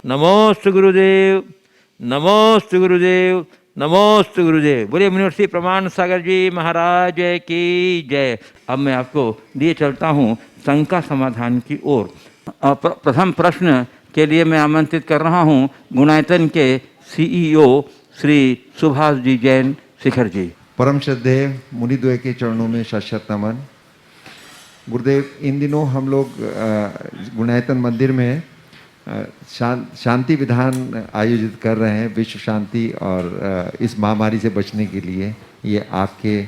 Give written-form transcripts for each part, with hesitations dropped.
नमोस्तु गुरुदेव, नमोस्तु गुरुदेव, नमोस्तु गुरुदेव। बोलिए मुनिवर्षि प्रमाण सागर जी महाराज की जय। अब मैं आपको लिए चलता हूँ शंका समाधान की ओर। प्रथम प्रश्न के लिए मैं आमंत्रित कर रहा हूँ गुणायतन के CEO श्री सुभाष जी जैन शिखर जी। परम श्रद्धेय मुनिद्वय के चरणों में शत नमन। गुरुदेव, इन दिनों हम लोग गुणायतन मंदिर में शांति विधान आयोजित कर रहे हैं, विश्व शांति और इस महामारी से बचने के लिए। ये आपके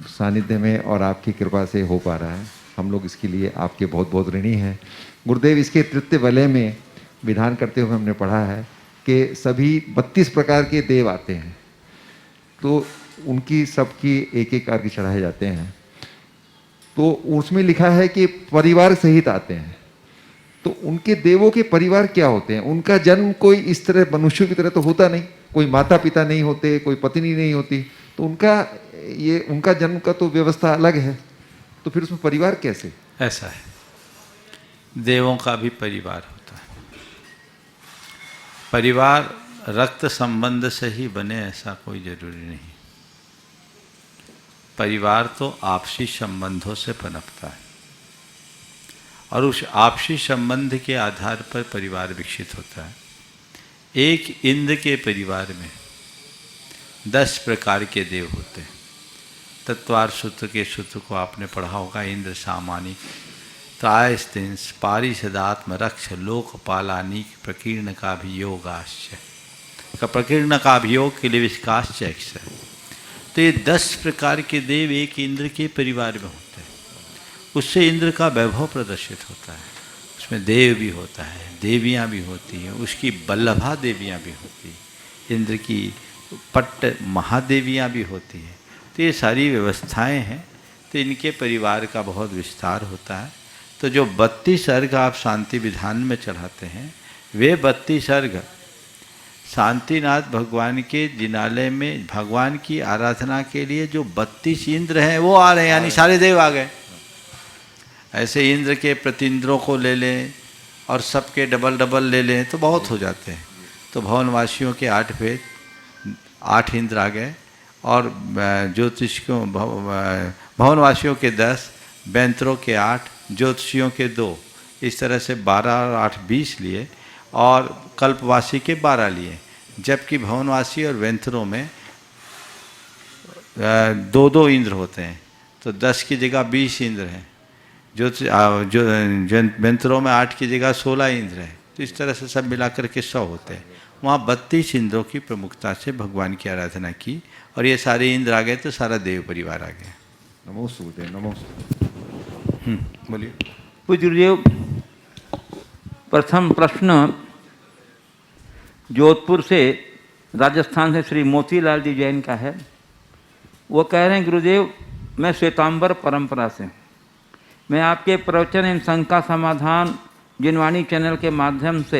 सानिध्य में और आपकी कृपा से हो पा रहा है। हम लोग इसके लिए आपके बहुत बहुत ऋणी हैं। गुरुदेव, इसके तृतीय वलय में विधान करते हुए हमने पढ़ा है कि सभी 32 प्रकार के देव आते हैं, तो उनकी सबकी एक एक अर्घ्य चढ़ाए जाते हैं। तो उसमें लिखा है कि परिवार सहित आते हैं। तो उनके देवों के परिवार क्या होते हैं? उनका जन्म कोई इस तरह मनुष्यों की तरह तो होता नहीं, कोई माता पिता नहीं होते, कोई पत्नी नहीं होती, तो उनका जन्म का तो व्यवस्था अलग है। तो फिर उसमें परिवार कैसे? ऐसा है, देवों का भी परिवार होता है। परिवार रक्त संबंध से ही बने ऐसा कोई जरूरी नहीं। परिवार तो आपसी संबंधों से पनपता है और उस आपसी संबंध के आधार पर परिवार विकसित होता है। एक इंद्र के परिवार में 10 प्रकार के देव होते हैं। तत्वार सूत्र के सूत्र को आपने पढ़ा होगा। इंद्र सामानिक त्रायस्तिंस पारिषदात्म रक्ष लोकपालानिक प्रकीर्ण का भी योगाश्च। प्रकीर्ण का अभियोग के लिए विस्काश्च है। तो ये 10 प्रकार के देव एक इंद्र के परिवार में होते हैं। उससे इंद्र का वैभव प्रदर्शित होता है। उसमें देव भी होता है, देवियाँ भी होती हैं, उसकी बल्लभा देवियाँ भी होती हैं, इंद्र की पट्ट महादेवियाँ भी होती हैं। तो ये सारी व्यवस्थाएं हैं। तो इनके परिवार का बहुत विस्तार होता है। तो जो 32 अर्घ आप शांति विधान में चढ़ाते हैं, वे 32 अर्घ शांतिनाथ भगवान के जिनालय में भगवान की आराधना के लिए जो 32 इंद्र हैं वो आ रहे हैं, यानी सारे देव आ गए। ऐसे इंद्र के प्रतिंद्रों को ले लें और सबके डबल डबल ले लें तो बहुत हो जाते हैं। तो भवनवासियों के 8 वेद, 8 इंद्र आ गए, और ज्योतिषियों भवनवासियों के 10, बैंत्रों के 8, ज्योतिषियों के 2, इस तरह से 12 और 8 20 लिए, और कल्पवासी के 12 लिए। जबकि भवनवासी और वेंत्रों में 2-2 इंद्र होते हैं, तो 10 की जगह 20 इंद्र हैं। जो वेंत्रों में 8 की जगह 16 इंद्र हैं। तो इस तरह से सब मिलाकर के 100 होते हैं। वहाँ 32 इंद्रों की प्रमुखता से भगवान की आराधना की, और ये सारे इंद्र आ गए तो सारा देव परिवार आ गया। नमोस्तु गुरुदेव, नमोस्तु। बोलिए। पूज्य गुरुदेव, प्रथम प्रश्न जोधपुर से, राजस्थान से श्री मोतीलाल जी जैन का है। वो कह रहे हैं, गुरुदेव मैं श्वेतांबर परंपरा से, मैं आपके प्रवचन एवं शंका समाधान जिनवाणी चैनल के माध्यम से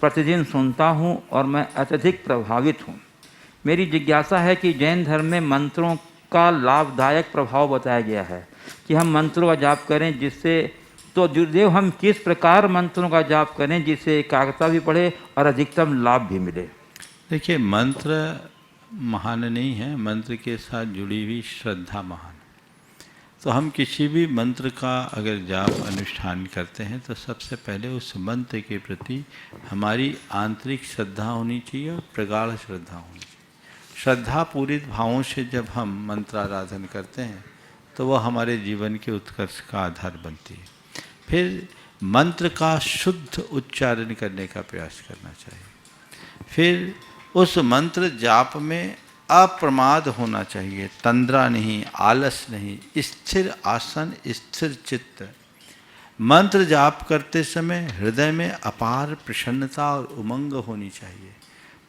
प्रतिदिन सुनता हूँ और मैं अत्यधिक प्रभावित हूँ। मेरी जिज्ञासा है कि जैन धर्म में मंत्रों का लाभदायक प्रभाव बताया गया है कि हम मंत्रों का जाप करें, जिससे, तो गुरुदेव हम किस प्रकार मंत्रों का जाप करें जिससे एकाग्रता भी बढ़े और अधिकतम लाभ भी मिले? देखिए, मंत्र महान नहीं है, मंत्र के साथ जुड़ी हुई श्रद्धा महान। तो हम किसी भी मंत्र का अगर जाप अनुष्ठान करते हैं तो सबसे पहले उस मंत्र के प्रति हमारी आंतरिक श्रद्धा होनी चाहिए और प्रगाढ़ श्रद्धा होनी चाहिए। श्रद्धा पूरित भावों से जब हम मंत्राराधन करते हैं तो वह हमारे जीवन के उत्कर्ष का आधार बनती है। फिर मंत्र का शुद्ध उच्चारण करने का प्रयास करना चाहिए। फिर उस मंत्र जाप में अप्रमाद होना चाहिए, तंद्रा नहीं, आलस नहीं, स्थिर आसन, स्थिर चित्त। मंत्र जाप करते समय हृदय में अपार प्रसन्नता और उमंग होनी चाहिए।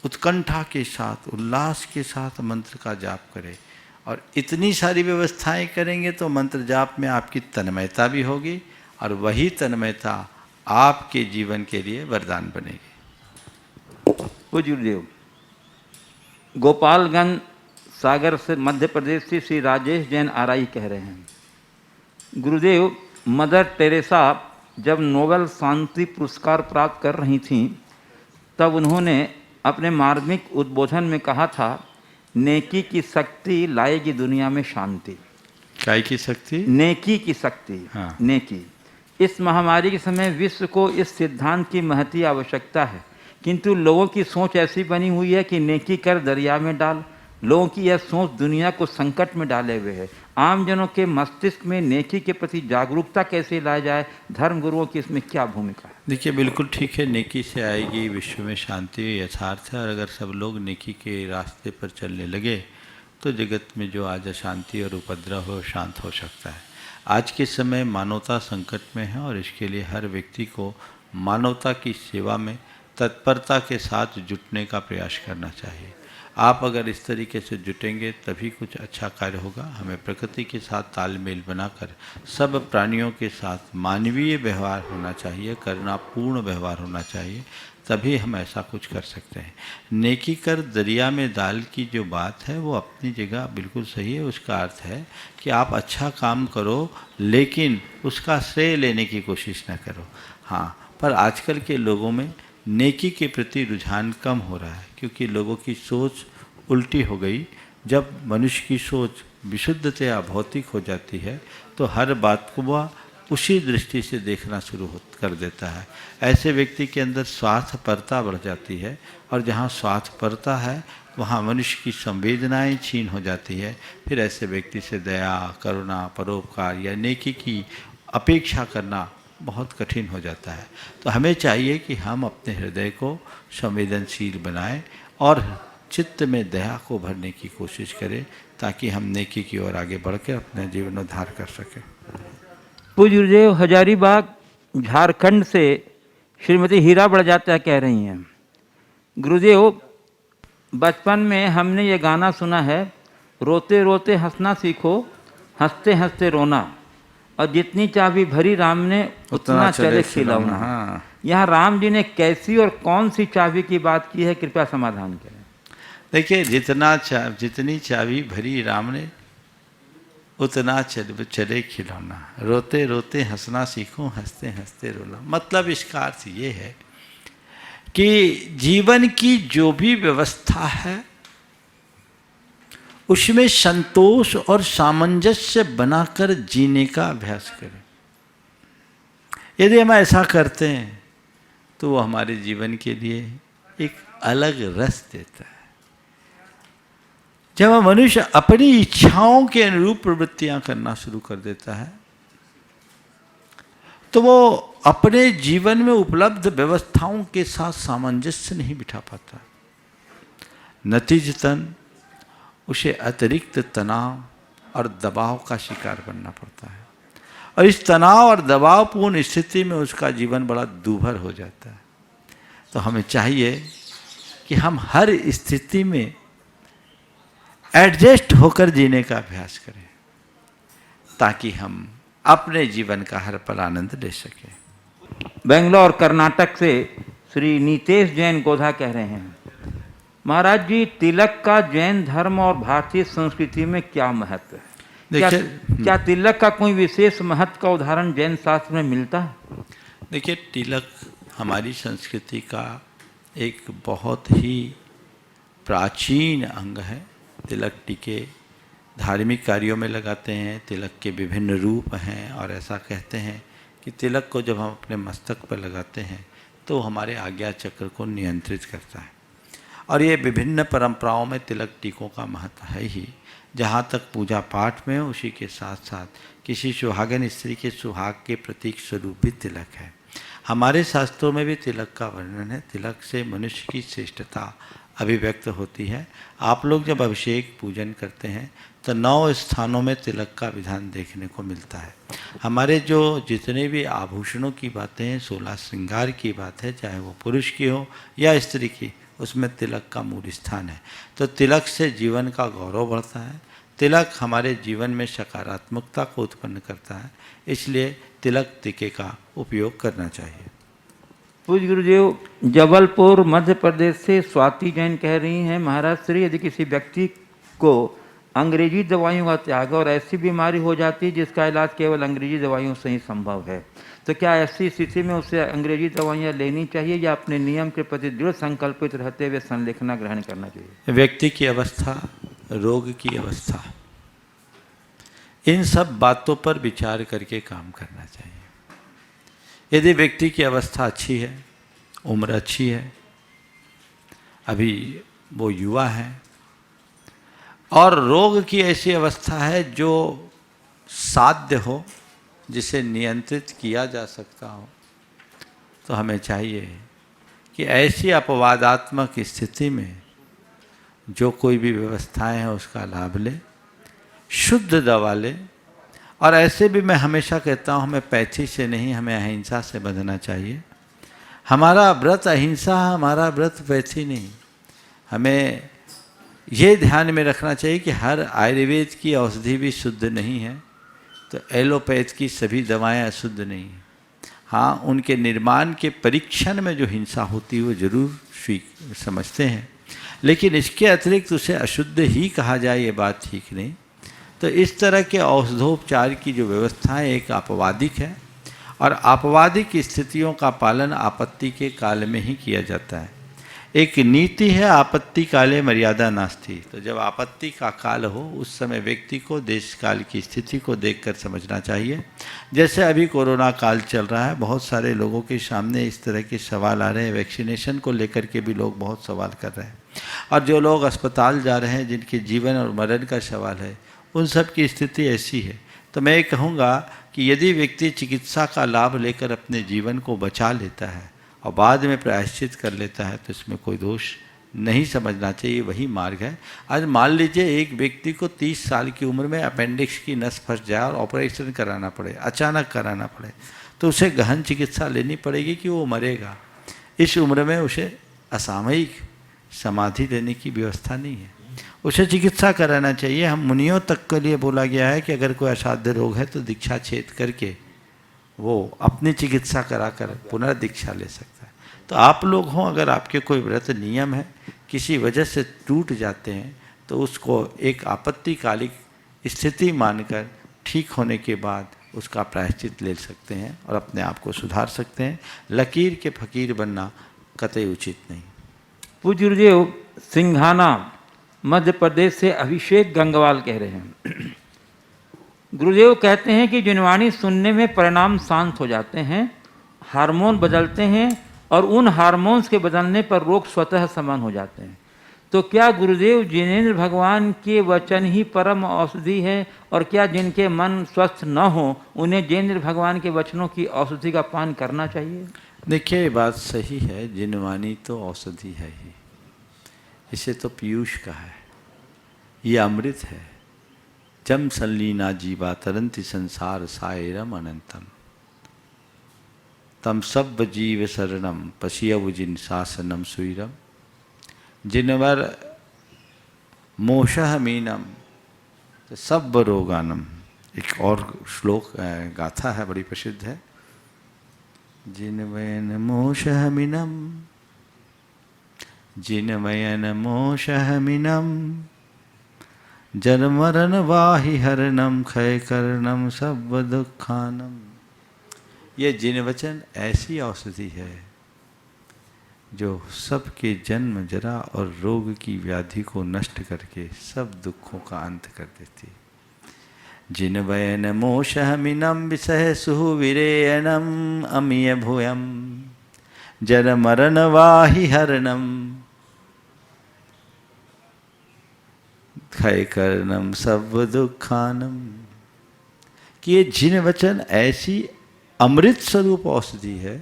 उत्कंठा के साथ, उल्लास के साथ मंत्र का जाप करें, और इतनी सारी व्यवस्थाएं करेंगे तो मंत्र जाप में आपकी तन्मयता भी होगी, और वही तन्मयता आपके जीवन के लिए वरदान बनेगी। पूज्य गुरुदेव, गोपालगंज सागर से मध्य प्रदेश से श्री राजेश जैन आरआई कह रहे हैं, गुरुदेव मदर टेरेसा जब नोबेल शांति पुरस्कार प्राप्त कर रही थीं, तब उन्होंने अपने मार्मिक उद्बोधन में कहा था, नेकी की शक्ति लाएगी दुनिया में शांति। काय की शक्ति? नेकी की शक्ति। हाँ। नेकी। इस महामारी के समय विश्व को इस सिद्धांत की महती आवश्यकता है, किंतु लोगों की सोच ऐसी बनी हुई है कि नेकी कर दरिया में डाल। लोगों की यह सोच दुनिया को संकट में डाले हुए है। आम जनों के मस्तिष्क में नेकी के प्रति जागरूकता कैसे लाया जाए, धर्मगुरुओं की इसमें क्या भूमिका है? देखिए, बिल्कुल ठीक है, नेकी से आएगी विश्व में शांति, यथार्थ है। और अगर सब लोग नेकी के रास्ते पर चलने लगे तो जगत में जो आज अशांति और उपद्रव हो शांत हो सकता है। आज के समय मानवता संकट में है और इसके लिए हर व्यक्ति को मानवता की सेवा में तत्परता के साथ जुटने का प्रयास करना चाहिए। आप अगर इस तरीके से जुटेंगे तभी कुछ अच्छा कार्य होगा। हमें प्रकृति के साथ तालमेल बनाकर सब प्राणियों के साथ मानवीय व्यवहार होना चाहिए, करुणापूर्ण व्यवहार होना चाहिए, तभी हम ऐसा कुछ कर सकते हैं। नेकी कर दरिया में डाल की जो बात है वो अपनी जगह बिल्कुल सही है। उसका अर्थ है कि आप अच्छा काम करो लेकिन उसका श्रेय लेने की कोशिश न करो। हाँ, पर आजकल के लोगों में नेकी के प्रति रुझान कम हो रहा है, क्योंकि लोगों की सोच उल्टी हो गई। जब मनुष्य की सोच विशुद्धतया भौतिक हो जाती है तो हर बात को वह उसी दृष्टि से देखना शुरू कर देता है। ऐसे व्यक्ति के अंदर स्वार्थपरता बढ़ जाती है, और जहाँ स्वार्थपरता है वहाँ मनुष्य की संवेदनाएं छीन हो जाती है। फिर ऐसे व्यक्ति से दया, करुणा, परोपकार या नेकी की अपेक्षा करना बहुत कठिन हो जाता है। तो हमें चाहिए कि हम अपने हृदय को संवेदनशील बनाएं और चित्त में दया को भरने की कोशिश करें, ताकि हम नेकी की ओर आगे बढ़कर अपना जीवनोद्धार कर सकें। पूज्य गुरुदेव, हजारीबाग झारखंड से श्रीमती हीरा बड़जात्या कह रही हैं, गुरुदेव बचपन में हमने ये गाना सुना है, रोते रोते हंसना सीखो, हंसते हंसते रोना, और जितनी चाबी भरी राम ने उतना चले खिलौना। हाँ। यहाँ राम जी ने कैसी और कौन सी चाबी की बात की है, कृपया समाधान करें। देखिए, जितनी चाबी भरी राम ने उतना चले खिलौना, रोते रोते हंसना सीखो, हंसते हंसते रोना। मतलब इसका अर्थ ये है कि जीवन की जो भी व्यवस्था है उसमें संतोष और सामंजस्य बनाकर जीने का अभ्यास करें। यदि हम ऐसा करते हैं तो वो हमारे जीवन के लिए एक अलग रस देता है। जब मनुष्य अपनी इच्छाओं के अनुरूप प्रवृत्तियां करना शुरू कर देता है तो वो अपने जीवन में उपलब्ध व्यवस्थाओं के साथ सामंजस्य नहीं बिठा पाता। नतीजतन उसे अतिरिक्त तनाव और दबाव का शिकार बनना पड़ता है, और इस तनाव और दबावपूर्ण स्थिति में उसका जीवन बड़ा दूभर हो जाता है। तो हमें चाहिए कि हम हर स्थिति में एडजस्ट होकर जीने का अभ्यास करें, ताकि हम अपने जीवन का हर पल आनंद ले सकें। बेंगलोर कर्नाटक से श्री नीतेश जैन गोधा कह रहे हैं, महाराज जी, तिलक का जैन धर्म और भारतीय संस्कृति में क्या महत्व है? क्या तिलक का कोई विशेष महत्व का उदाहरण जैन शास्त्र में मिलता है? देखिए, तिलक हमारी संस्कृति का एक बहुत ही प्राचीन अंग है। तिलक टीके धार्मिक कार्यों में लगाते हैं। तिलक के विभिन्न रूप हैं, और ऐसा कहते हैं कि तिलक को जब हम अपने मस्तक पर लगाते हैं तो हमारे आज्ञा चक्र को नियंत्रित करता है। और ये विभिन्न परंपराओं में तिलक टीकों का महत्व है ही। जहाँ तक पूजा पाठ में, उसी के साथ साथ किसी सुहागन स्त्री के सुहाग के प्रतीक स्वरूप भी तिलक है। हमारे शास्त्रों में भी तिलक का वर्णन है। तिलक से मनुष्य की श्रेष्ठता अभिव्यक्त होती है। आप लोग जब अभिषेक पूजन करते हैं तो 9 स्थानों में तिलक का विधान देखने को मिलता है। हमारे जो जितने भी आभूषणों की बातें हैं, 16 श्रृंगार की बात है, चाहे वो पुरुष की हो या स्त्री की, उसमें तिलक का मूल स्थान है। तो तिलक से जीवन का गौरव बढ़ता है। तिलक हमारे जीवन में सकारात्मकता को उत्पन्न करता है, इसलिए तिलक टीके का उपयोग करना चाहिए। पूज्य गुरुदेव, जबलपुर मध्य प्रदेश से स्वाति जैन कह रही हैं, महाराज श्री, यदि किसी व्यक्ति को अंग्रेजी दवाइयों का त्याग और ऐसी बीमारी हो जाती है जिसका इलाज केवल अंग्रेजी दवाइयों से ही संभव है, तो क्या ऐसी स्थिति में उसे अंग्रेजी दवाइयाँ लेनी चाहिए या अपने नियम के प्रति दृढ़ संकल्पित रहते हुए संलेखना ग्रहण करना चाहिए? व्यक्ति की अवस्था, रोग की अवस्था, इन सब बातों पर विचार करके काम करना चाहिए। यदि व्यक्ति की अवस्था अच्छी है, उम्र अच्छी है, अभी वो युवा है और रोग की ऐसी अवस्था है जो साध्य हो, जिसे नियंत्रित किया जा सकता हो, तो हमें चाहिए कि ऐसी अपवादात्मक स्थिति में जो कोई भी व्यवस्थाएं हैं उसका लाभ ले, शुद्ध दवा ले। और ऐसे भी मैं हमेशा कहता हूँ, हमें पैथी से नहीं, हमें अहिंसा से बंधना चाहिए। हमारा व्रत अहिंसा, हमारा व्रत पैथी नहीं। हमें ये ध्यान में रखना चाहिए कि हर आयुर्वेद की औषधि भी शुद्ध नहीं है, तो एलोपैथ की सभी दवाएं अशुद्ध नहीं हैं। हाँ, उनके निर्माण के परीक्षण में जो हिंसा होती है वो जरूर समझते हैं, लेकिन इसके अतिरिक्त उसे अशुद्ध ही कहा जाए ये बात ठीक नहीं। तो इस तरह के औषधोपचार की जो व्यवस्था है एक आपवादिक है, और आपवादिक स्थितियों का पालन आपत्ति के काल में ही किया जाता है। एक नीति है, आपत्ति काले मर्यादा नास्ति। तो जब आपत्ति का काल हो उस समय व्यक्ति को देश काल की स्थिति को देखकर समझना चाहिए। जैसे अभी कोरोना काल चल रहा है, बहुत सारे लोगों के सामने इस तरह के सवाल आ रहे हैं, वैक्सीनेशन को लेकर के भी लोग बहुत सवाल कर रहे हैं, और जो लोग अस्पताल जा रहे हैं जिनके जीवन और मरण का सवाल है, उन सब की स्थिति ऐसी है। तो मैं ये कहूँगा कि यदि व्यक्ति चिकित्सा का लाभ लेकर अपने जीवन को बचा लेता है और बाद में प्रायश्चित कर लेता है, तो इसमें कोई दोष नहीं समझना चाहिए, वही मार्ग है। आज मान लीजिए एक व्यक्ति को 30 साल की उम्र में अपेंडिक्स की नस फंस जाए और ऑपरेशन कराना पड़े, अचानक कराना पड़े, तो उसे गहन चिकित्सा लेनी पड़ेगी कि वो मरेगा। इस उम्र में उसे असामयिक समाधि लेने की व्यवस्था नहीं है, उसे चिकित्सा कराना चाहिए। हम मुनियों तक के लिए बोला गया है कि अगर कोई असाध्य रोग है तो दीक्षा छेद करके वो अपनी चिकित्सा कराकर पुनर्दीक्षा ले सकता है। तो आप लोग हों, अगर आपके कोई व्रत नियम है किसी वजह से टूट जाते हैं, तो उसको एक आपत्तिकालिक स्थिति मानकर ठीक होने के बाद उसका प्रायश्चित ले सकते हैं और अपने आप को सुधार सकते हैं। लकीर के फकीर बनना कतई उचित नहीं। पूज्य गुरुदेव, सिंघाना मध्य प्रदेश से अभिषेक गंगवाल कह रहे हैं, गुरुदेव कहते हैं कि जिनवाणी सुनने में परिणाम शांत हो जाते हैं, हार्मोन बदलते हैं और उन हार्मोन्स के बदलने पर रोग स्वतः समान हो जाते हैं। तो क्या गुरुदेव जिनेंद्र भगवान के वचन ही परम औषधि है, और क्या जिनके मन स्वस्थ न हो उन्हें जिनेंद्र भगवान के वचनों की औषधि का पान करना चाहिए? देखिए, ये बात सही है, जिनवाणी तो औषधि है ही, इसे तो पीयूष का है, ये अमृत है। जम संलीना जीवा तरंति संसार सायरम अनंतम, तम सब जीव शरणम पशियव जिन शासनम सुईरम, जिनवर मोशह मीनम सब रोगानम। एक और श्लोक गाथा है, बड़ी प्रसिद्ध है, जिनवयन मोशह मीनम, जिनवयन मोशह मीनम, जन्मरण वाहि हरणम क्षय करणम सब दुखानम। ये जिन वचन ऐसी औषधि है जो सबके जन्म जरा और रोग की व्याधि को नष्ट करके सब दुखों का अंत कर देती है। जिनवयन मोशह मिनम विषय सुविरेयनम अमीय भूयम, जन्मरण वाहि हरणम क्षय करणम सब दुखानम। कि ये जिन वचन ऐसी अमृत स्वरूप औषधि है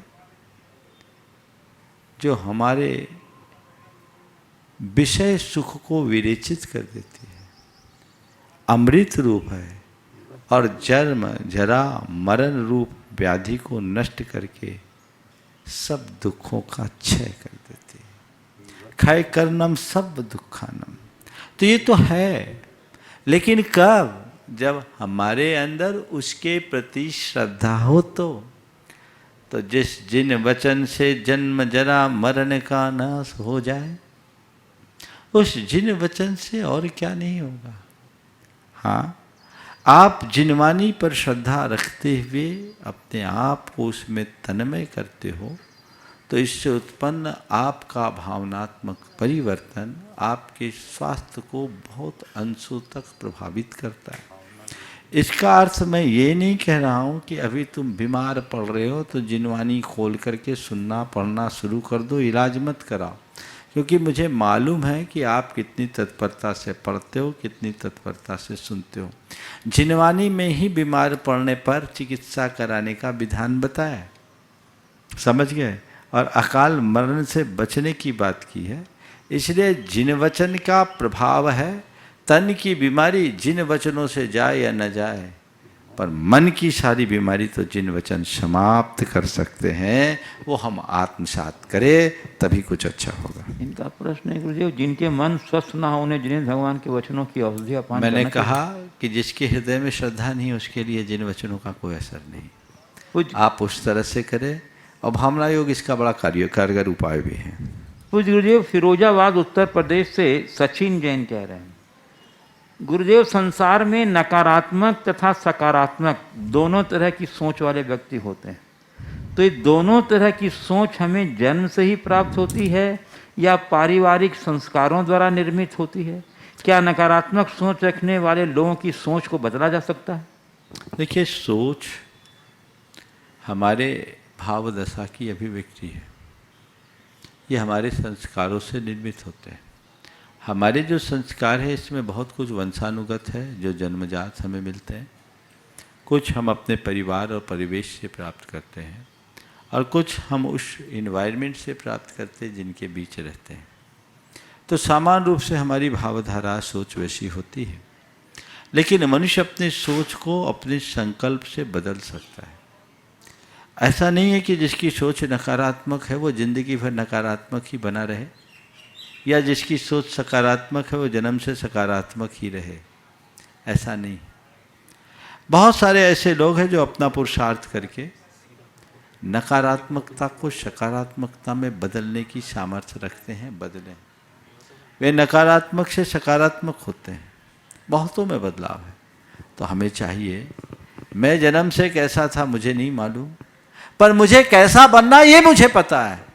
जो हमारे विषय सुख को विरेचित कर देती है, अमृत रूप है, और जन्म जरा मरण रूप व्याधि को नष्ट करके सब दुखों का क्षय कर देती है। क्षय करणम सब दुखानम। तो ये तो है, लेकिन कब? जब हमारे अंदर उसके प्रति श्रद्धा हो। तो जिन वचन से जन्म जरा मरण का नाश हो जाए, उस जिन वचन से और क्या नहीं होगा। हाँ, आप जिनवानी पर श्रद्धा रखते हुए अपने आप को उसमें तन्मय करते हो तो इससे उत्पन्न आपका भावनात्मक परिवर्तन आपके स्वास्थ्य को बहुत अंशों तक प्रभावित करता है। इसका अर्थ मैं ये नहीं कह रहा हूँ कि अभी तुम बीमार पड़ रहे हो तो जिनवानी खोल करके सुनना पढ़ना शुरू कर दो, इलाज मत कराओ, क्योंकि मुझे मालूम है कि आप कितनी तत्परता से पढ़ते हो, कितनी तत्परता से सुनते हो। जिनवानी में ही बीमार पड़ने पर चिकित्सा कराने का विधान बताया, समझ गए, और अकाल मरण से बचने की बात की है। इसलिए जिन वचन का प्रभाव है, तन की बीमारी जिन वचनों से जाए या न जाए, पर मन की सारी बीमारी तो जिन वचन समाप्त कर सकते हैं वो हम आत्मसात करें, तभी कुछ अच्छा होगा। इनका प्रश्न है गुरुदेव, जिनके मन स्वस्थ ना होने जिन्हें भगवान के वचनों की औषधि अपान मैंने कहा कि जिसके हृदय में श्रद्धा नहीं उसके लिए जिन वचनों का कोई असर नहीं। आप उस तरह से करें, और भावना योग इसका बड़ा कारगर उपाय भी है। पूज्य गुरुदेव, फिरोजाबाद उत्तर प्रदेश से सचिन जैन कह रहे हैं, गुरुदेव संसार में नकारात्मक तथा सकारात्मक दोनों तरह की सोच वाले व्यक्ति होते हैं, तो ये दोनों तरह की सोच हमें जन्म से ही प्राप्त होती है या पारिवारिक संस्कारों द्वारा निर्मित होती है? क्या नकारात्मक सोच रखने वाले लोगों की सोच को बदला जा सकता है? देखिए, सोच हमारे भाव दशा की अभिव्यक्ति है। ये हमारे संस्कारों से निर्मित होते हैं। हमारे जो संस्कार है इसमें बहुत कुछ वंशानुगत है जो जन्मजात हमें मिलते हैं, कुछ हम अपने परिवार और परिवेश से प्राप्त करते हैं, और कुछ हम उस इन्वायरमेंट से प्राप्त करते हैं जिनके बीच रहते हैं। तो सामान्य रूप से हमारी भावधारा सोच वैसी होती है, लेकिन मनुष्य अपने सोच को अपने संकल्प से बदल सकता है। ऐसा नहीं है कि जिसकी सोच नकारात्मक है वो जिंदगी भर नकारात्मक ही बना रहे, या जिसकी सोच सकारात्मक है वो जन्म से सकारात्मक ही रहे, ऐसा नहीं। बहुत सारे ऐसे लोग हैं जो अपना पुरुषार्थ करके नकारात्मकता को सकारात्मकता में बदलने की सामर्थ्य रखते हैं, बदलें। वे नकारात्मक से सकारात्मक होते हैं, बहुतों में बदलाव है। तो हमें चाहिए, मैं जन्म से कैसा था मुझे नहीं मालूम, पर मुझे कैसा बनना ये मुझे पता है,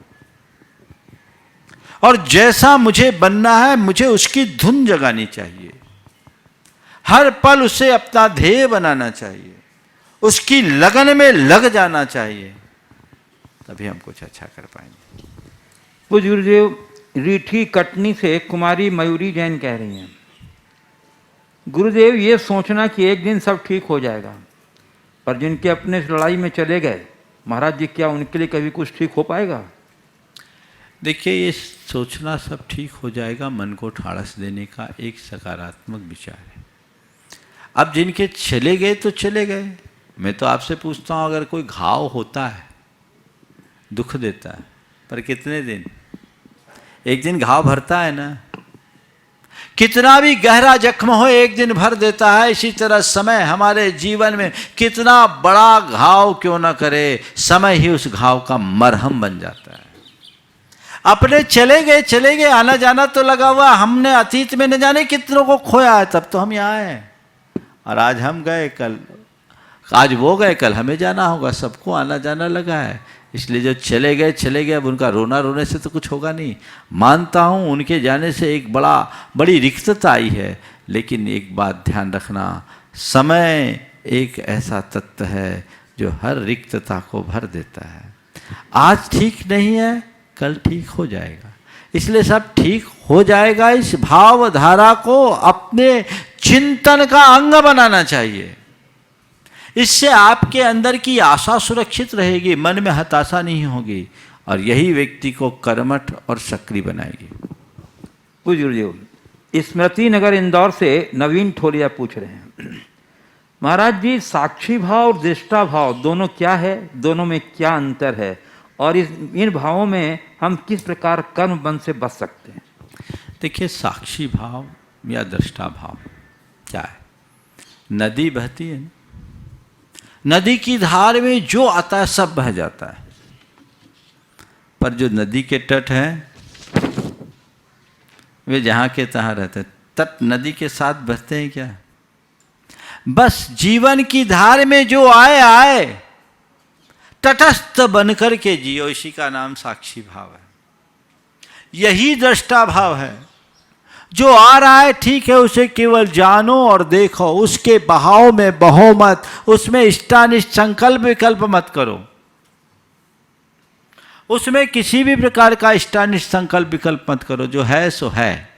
और जैसा मुझे बनना है मुझे उसकी धुन जगानी चाहिए, हर पल उसे अपना ध्येय बनाना चाहिए, उसकी लगन में लग जाना चाहिए, तभी हम कुछ अच्छा कर पाएंगे। पूज्य गुरुदेव, रीठी कटनी से कुमारी मयूरी जैन कह रही हैं, गुरुदेव ये सोचना कि एक दिन सब ठीक हो जाएगा, पर जिनके अपने लड़ाई में चले गए महाराज जी, क्या उनके लिए कभी कुछ ठीक हो पाएगा? देखिए, ये सोचना सब ठीक हो जाएगा मन को ठाड़स देने का एक सकारात्मक विचार है। अब जिनके चले गए तो चले गए। मैं तो आपसे पूछता हूँ, अगर कोई घाव होता है, दुख देता है, पर कितने दिन? एक दिन घाव भरता है ना। कितना भी गहरा जख्म हो एक दिन भर देता है। इसी तरह समय हमारे जीवन में कितना बड़ा घाव क्यों ना करे, समय ही उस घाव का मरहम बन जाता है। अपने चले गए, आना जाना तो लगा हुआ। हमने अतीत में न जाने कितनों को खोया है, तब तो हम यहाँ हैं। और आज हम गए, कल आज वो गए, कल हमें जाना होगा। सबको आना जाना लगा है। इसलिए जो चले गए, अब उनका रोने से तो कुछ होगा नहीं। मानता हूँ उनके जाने से एक बड़ी रिक्तता आई है, लेकिन एक बात ध्यान रखना, समय एक ऐसा तत्व है जो हर रिक्तता को भर देता है। आज ठीक नहीं है, कल ठीक हो जाएगा। इसलिए सब ठीक हो जाएगा, इस भावधारा को अपने चिंतन का अंग बनाना चाहिए। इससे आपके अंदर की आशा सुरक्षित रहेगी, मन में हताशा नहीं होगी, और यही व्यक्ति को कर्मठ और सक्रिय बनाएगी। पूज्य गुरुदेव, स्मृति नगर इंदौर से नवीन ठोलिया पूछ रहे हैं, महाराज जी, साक्षी भाव और दृष्टा भाव दोनों क्या है? दोनों में क्या अंतर है? और इन भावों में हम किस प्रकार कर्म बंध से बच सकते हैं? देखिए, साक्षी भाव या दृष्टा भाव क्या है? नदी बहती है, नदी की धार में जो आता है सब बह जाता है, पर जो नदी के तट हैं वे जहाँ के तहाँ रहते हैं। तट नदी के साथ बहते हैं क्या? बस जीवन की धार में जो आए आए, तटस्थ बनकर के जियो, इसी का नाम साक्षी भाव है। यही दृष्टा भाव है। जो आ रहा है ठीक है, उसे केवल जानो और देखो, उसके बहाव में बहो मत, उसमें इष्टानिष्ट संकल्प विकल्प मत करो, उसमें किसी भी प्रकार का इष्टानिष्ट संकल्प विकल्प मत करो। जो है सो है।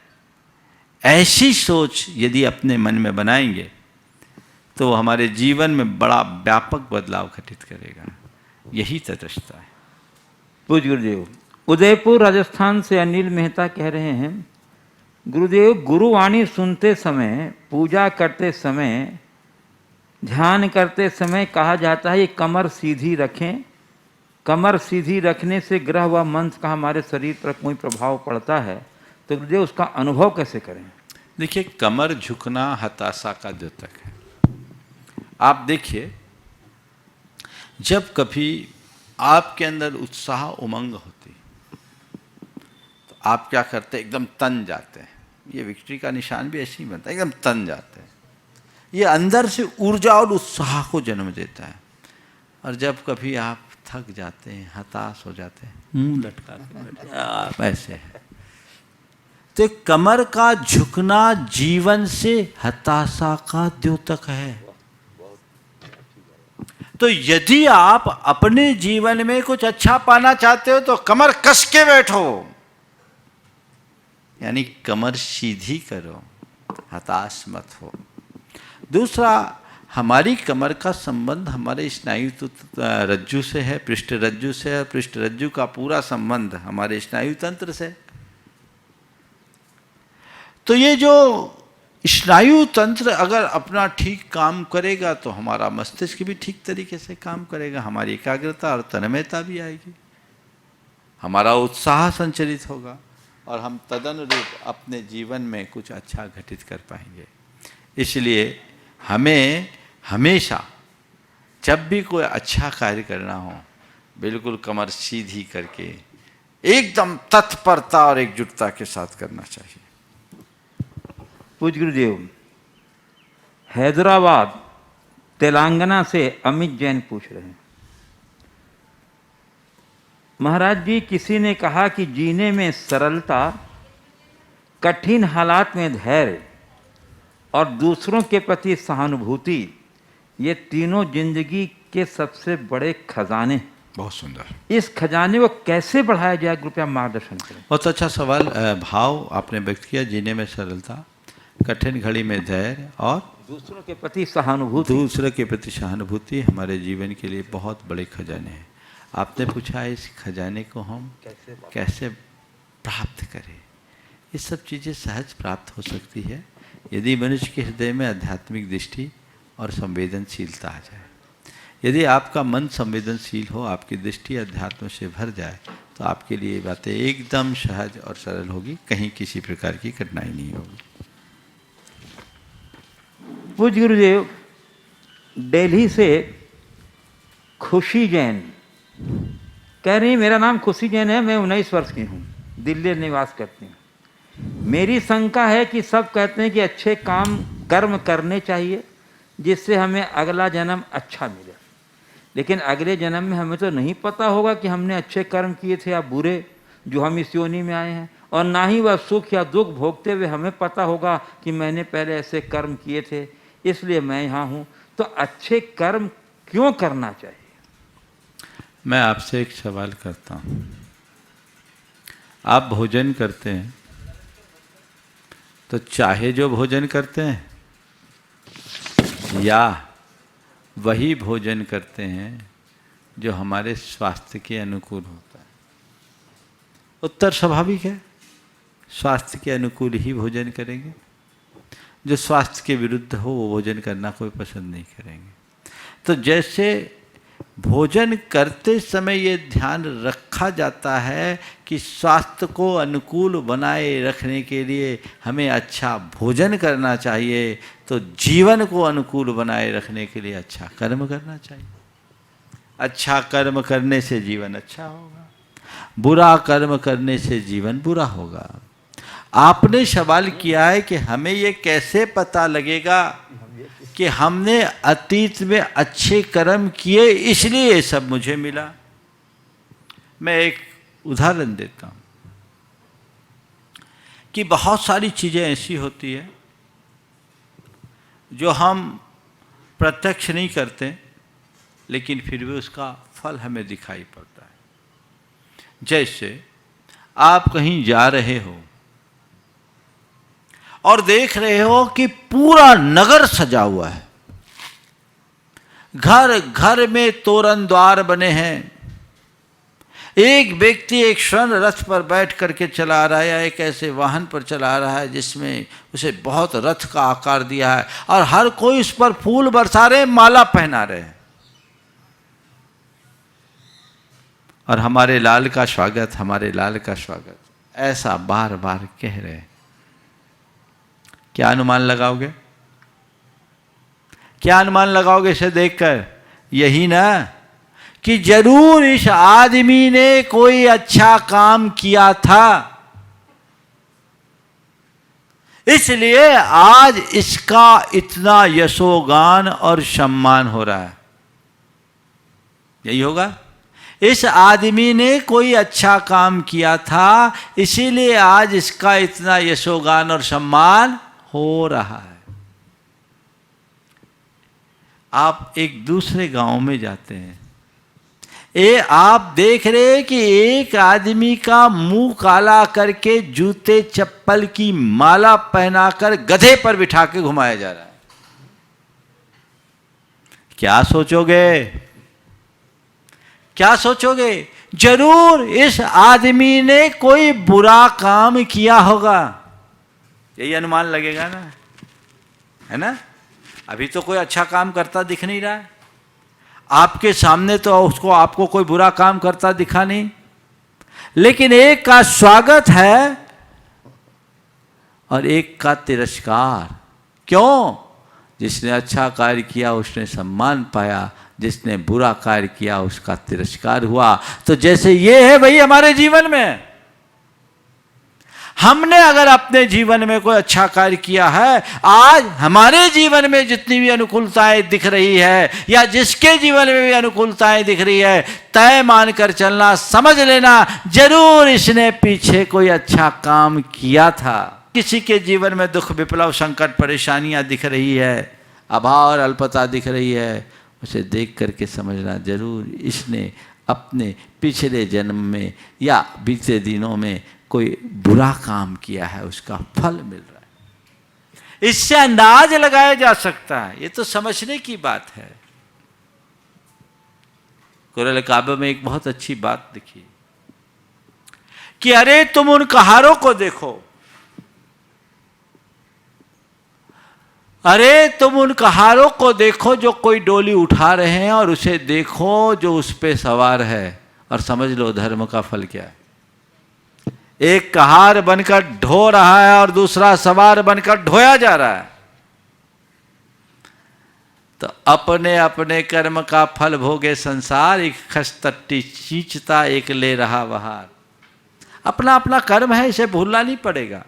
ऐसी सोच यदि अपने मन में बनाएंगे तो हमारे जीवन में बड़ा व्यापक बदलाव घटित करेगा। यही तटस्थता है। पूज्य गुरुदेव, उदयपुर राजस्थान से अनिल मेहता कह रहे हैं, गुरुदेव गुरुवाणी सुनते समय, पूजा करते समय, ध्यान करते समय कहा जाता है ये कमर सीधी रखें। कमर सीधी रखने से ग्रह व मंत्र का हमारे शरीर पर कोई प्रभाव पड़ता है, तो गुरुदेव उसका अनुभव कैसे करें? देखिए, कमर झुकना हताशा का द्योतक है। आप देखिए, जब कभी आपके अंदर उत्साह उमंग होती तो आप क्या करते हैं? एकदम तन जाते हैं। ये विक्ट्री का निशान भी ऐसे ही बनता है, एकदम तन जाते हैं। ये अंदर से ऊर्जा और उत्साह को जन्म देता है। और जब कभी आप थक जाते हैं, हताश हो जाते हैं, मुंह लटका के बैठे आप ऐसे है। तो कमर का झुकना जीवन से हताशा का द्योतक है। तो यदि आप अपने जीवन में कुछ अच्छा पाना चाहते हो तो कमर कस के बैठो, यानी कमर सीधी करो, हताश मत हो। दूसरा, हमारी कमर का संबंध हमारे स्नायु रज्जु से है, पृष्ठ रज्जु से है। पृष्ठ रज्जु का पूरा संबंध हमारे स्नायु तंत्र से। तो ये जो स्नायु तंत्र अगर अपना ठीक काम करेगा तो हमारा मस्तिष्क भी ठीक तरीके से काम करेगा, हमारी एकाग्रता और तन्मयता भी आएगी, हमारा उत्साह संचरित होगा और हम तदनुरूप अपने जीवन में कुछ अच्छा घटित कर पाएंगे। इसलिए हमें हमेशा जब भी कोई अच्छा कार्य करना हो, बिल्कुल कमर सीधी करके एकदम तत्परता और एकजुटता के साथ करना चाहिए। पूज्य गुरुदेव, हैदराबाद तेलंगाना से अमित जैन पूछ रहे हैं, महाराज जी, किसी ने कहा कि जीने में सरलता, कठिन हालात में धैर्य और दूसरों के प्रति सहानुभूति, ये तीनों जिंदगी के सबसे बड़े खजाने। बहुत सुंदर। इस खजाने को कैसे बढ़ाया जाए, कृपया मार्गदर्शन करें। बहुत अच्छा सवाल, भाव आपने व्यक्त किया। जीने में सरलता, कठिन घड़ी में धैर्य और दूसरों के प्रति सहानुभूति। दूसरे के प्रति सहानुभूति हमारे जीवन के लिए बहुत बड़े खजाने हैं। आपने पूछा इस खजाने को हम कैसे प्राप्त करें। ये सब चीज़ें सहज प्राप्त हो सकती है यदि मनुष्य के हृदय में आध्यात्मिक दृष्टि और संवेदनशीलता आ जाए। यदि आपका मन संवेदनशील हो, आपकी दृष्टि अध्यात्म से भर जाए, तो आपके लिए बातें एकदम सहज और सरल होगी, कहीं किसी प्रकार की कठिनाई नहीं होगी। पूज्य गुरुदेव, दिल्ली से खुशी जैन कह रही, मेरा नाम खुशी जैन है, मैं 19 वर्ष की हूँ, दिल्ली निवास करती हूँ। मेरी शंका है कि सब कहते हैं कि अच्छे काम कर्म करने चाहिए जिससे हमें अगला जन्म अच्छा मिले, लेकिन अगले जन्म में हमें तो नहीं पता होगा कि हमने अच्छे कर्म किए थे या बुरे जो हम इस योनि में आए हैं, और ना ही वह सुख या दुख भोगते हुए हमें पता होगा कि मैंने पहले ऐसे कर्म किए थे, इसलिए मैं यहाँ हूँ। तो अच्छे कर्म क्यों करना चाहिए? मैं आपसे एक सवाल करता हूँ। आप भोजन करते हैं तो चाहे जो भोजन करते हैं या वही भोजन करते हैं जो हमारे स्वास्थ्य के अनुकूल होता है? उत्तर स्वाभाविक है, स्वास्थ्य के अनुकूल ही भोजन करेंगे। जो स्वास्थ्य के विरुद्ध हो वो भोजन करना कोई पसंद नहीं करेंगे। तो जैसे भोजन करते समय ये ध्यान रखा जाता है कि स्वास्थ्य को अनुकूल बनाए रखने के लिए हमें अच्छा भोजन करना चाहिए, तो जीवन को अनुकूल बनाए रखने के लिए अच्छा कर्म करना चाहिए। अच्छा कर्म करने से जीवन अच्छा होगा, बुरा कर्म करने से जीवन बुरा होगा। आपने सवाल किया है कि हमें ये कैसे पता लगेगा कि हमने अतीत में अच्छे कर्म किए इसलिए ये सब मुझे मिला। मैं एक उदाहरण देता हूँ कि बहुत सारी चीज़ें ऐसी होती है जो हम प्रत्यक्ष नहीं करते, लेकिन फिर भी उसका फल हमें दिखाई पड़ता है। जैसे आप कहीं जा रहे हो और देख रहे हो कि पूरा नगर सजा हुआ है, घर घर में तोरण द्वार बने हैं, एक व्यक्ति एक स्वर्ण रथ पर बैठ करके चला रहा है या एक ऐसे वाहन पर चला रहा है जिसमें उसे बहुत रथ का आकार दिया है, और हर कोई उस पर फूल बरसा रहे, माला पहना रहे हैं, और हमारे लाल का स्वागत, हमारे लाल का स्वागत, ऐसा बार बार कह रहे हैं। क्या अनुमान लगाओगे? क्या अनुमान लगाओगे इसे देखकर? यही ना कि जरूर इस आदमी ने कोई अच्छा काम किया था, इसलिए आज इसका इतना यशोगान और सम्मान हो रहा है। यही होगा। इस आदमी ने कोई अच्छा काम किया था, इसीलिए आज इसका इतना यशोगान और सम्मान हो रहा है। आप एक दूसरे गांव में जाते हैं, आप देख रहे हैं कि एक आदमी का मुंह काला करके जूते चप्पल की माला पहनाकर गधे पर बिठा के घुमाया जा रहा है। क्या सोचोगे? क्या सोचोगे? जरूर इस आदमी ने कोई बुरा काम किया होगा, यही अनुमान लगेगा ना, है ना? अभी तो कोई अच्छा काम करता दिख नहीं रहा है आपके सामने, तो उसको आपको कोई बुरा काम करता दिखा नहीं, लेकिन एक का स्वागत है और एक का तिरस्कार। क्यों? जिसने अच्छा कार्य किया उसने सम्मान पाया, जिसने बुरा कार्य किया उसका तिरस्कार हुआ। तो जैसे ये है वही हमारे जीवन में, हमने अगर अपने जीवन में कोई अच्छा कार्य किया है, आज हमारे जीवन में जितनी भी अनुकूलताएं दिख रही है या जिसके जीवन में भी अनुकूलताएं दिख रही है, तय मानकर चलना, समझ लेना जरूर इसने पीछे कोई अच्छा काम किया था। किसी के जीवन में दुख, विप्लव, संकट, परेशानियां दिख रही है, अभाव और अल्पता दिख रही है, उसे देख करके समझना जरूर इसने अपने पिछले जन्म में या बीते दिनों में कोई बुरा काम किया है, उसका फल मिल रहा है। इससे अंदाज लगाया जा सकता है। ये तो समझने की बात है। कुरान काबा में एक बहुत अच्छी बात लिखी कि अरे तुम उन कहारों को देखो, अरे तुम उन कहारों को देखो जो कोई डोली उठा रहे हैं, और उसे देखो जो उस पे सवार है, और समझ लो धर्म का फल क्या है। एक कहार बनकर ढो रहा है और दूसरा सवार बनकर ढोया जा रहा है। तो अपने अपने कर्म का फल भोगे संसार, एक खस्तट्टी चींचता एक ले रहा बहार। अपना अपना कर्म है, इसे भूलना नहीं पड़ेगा।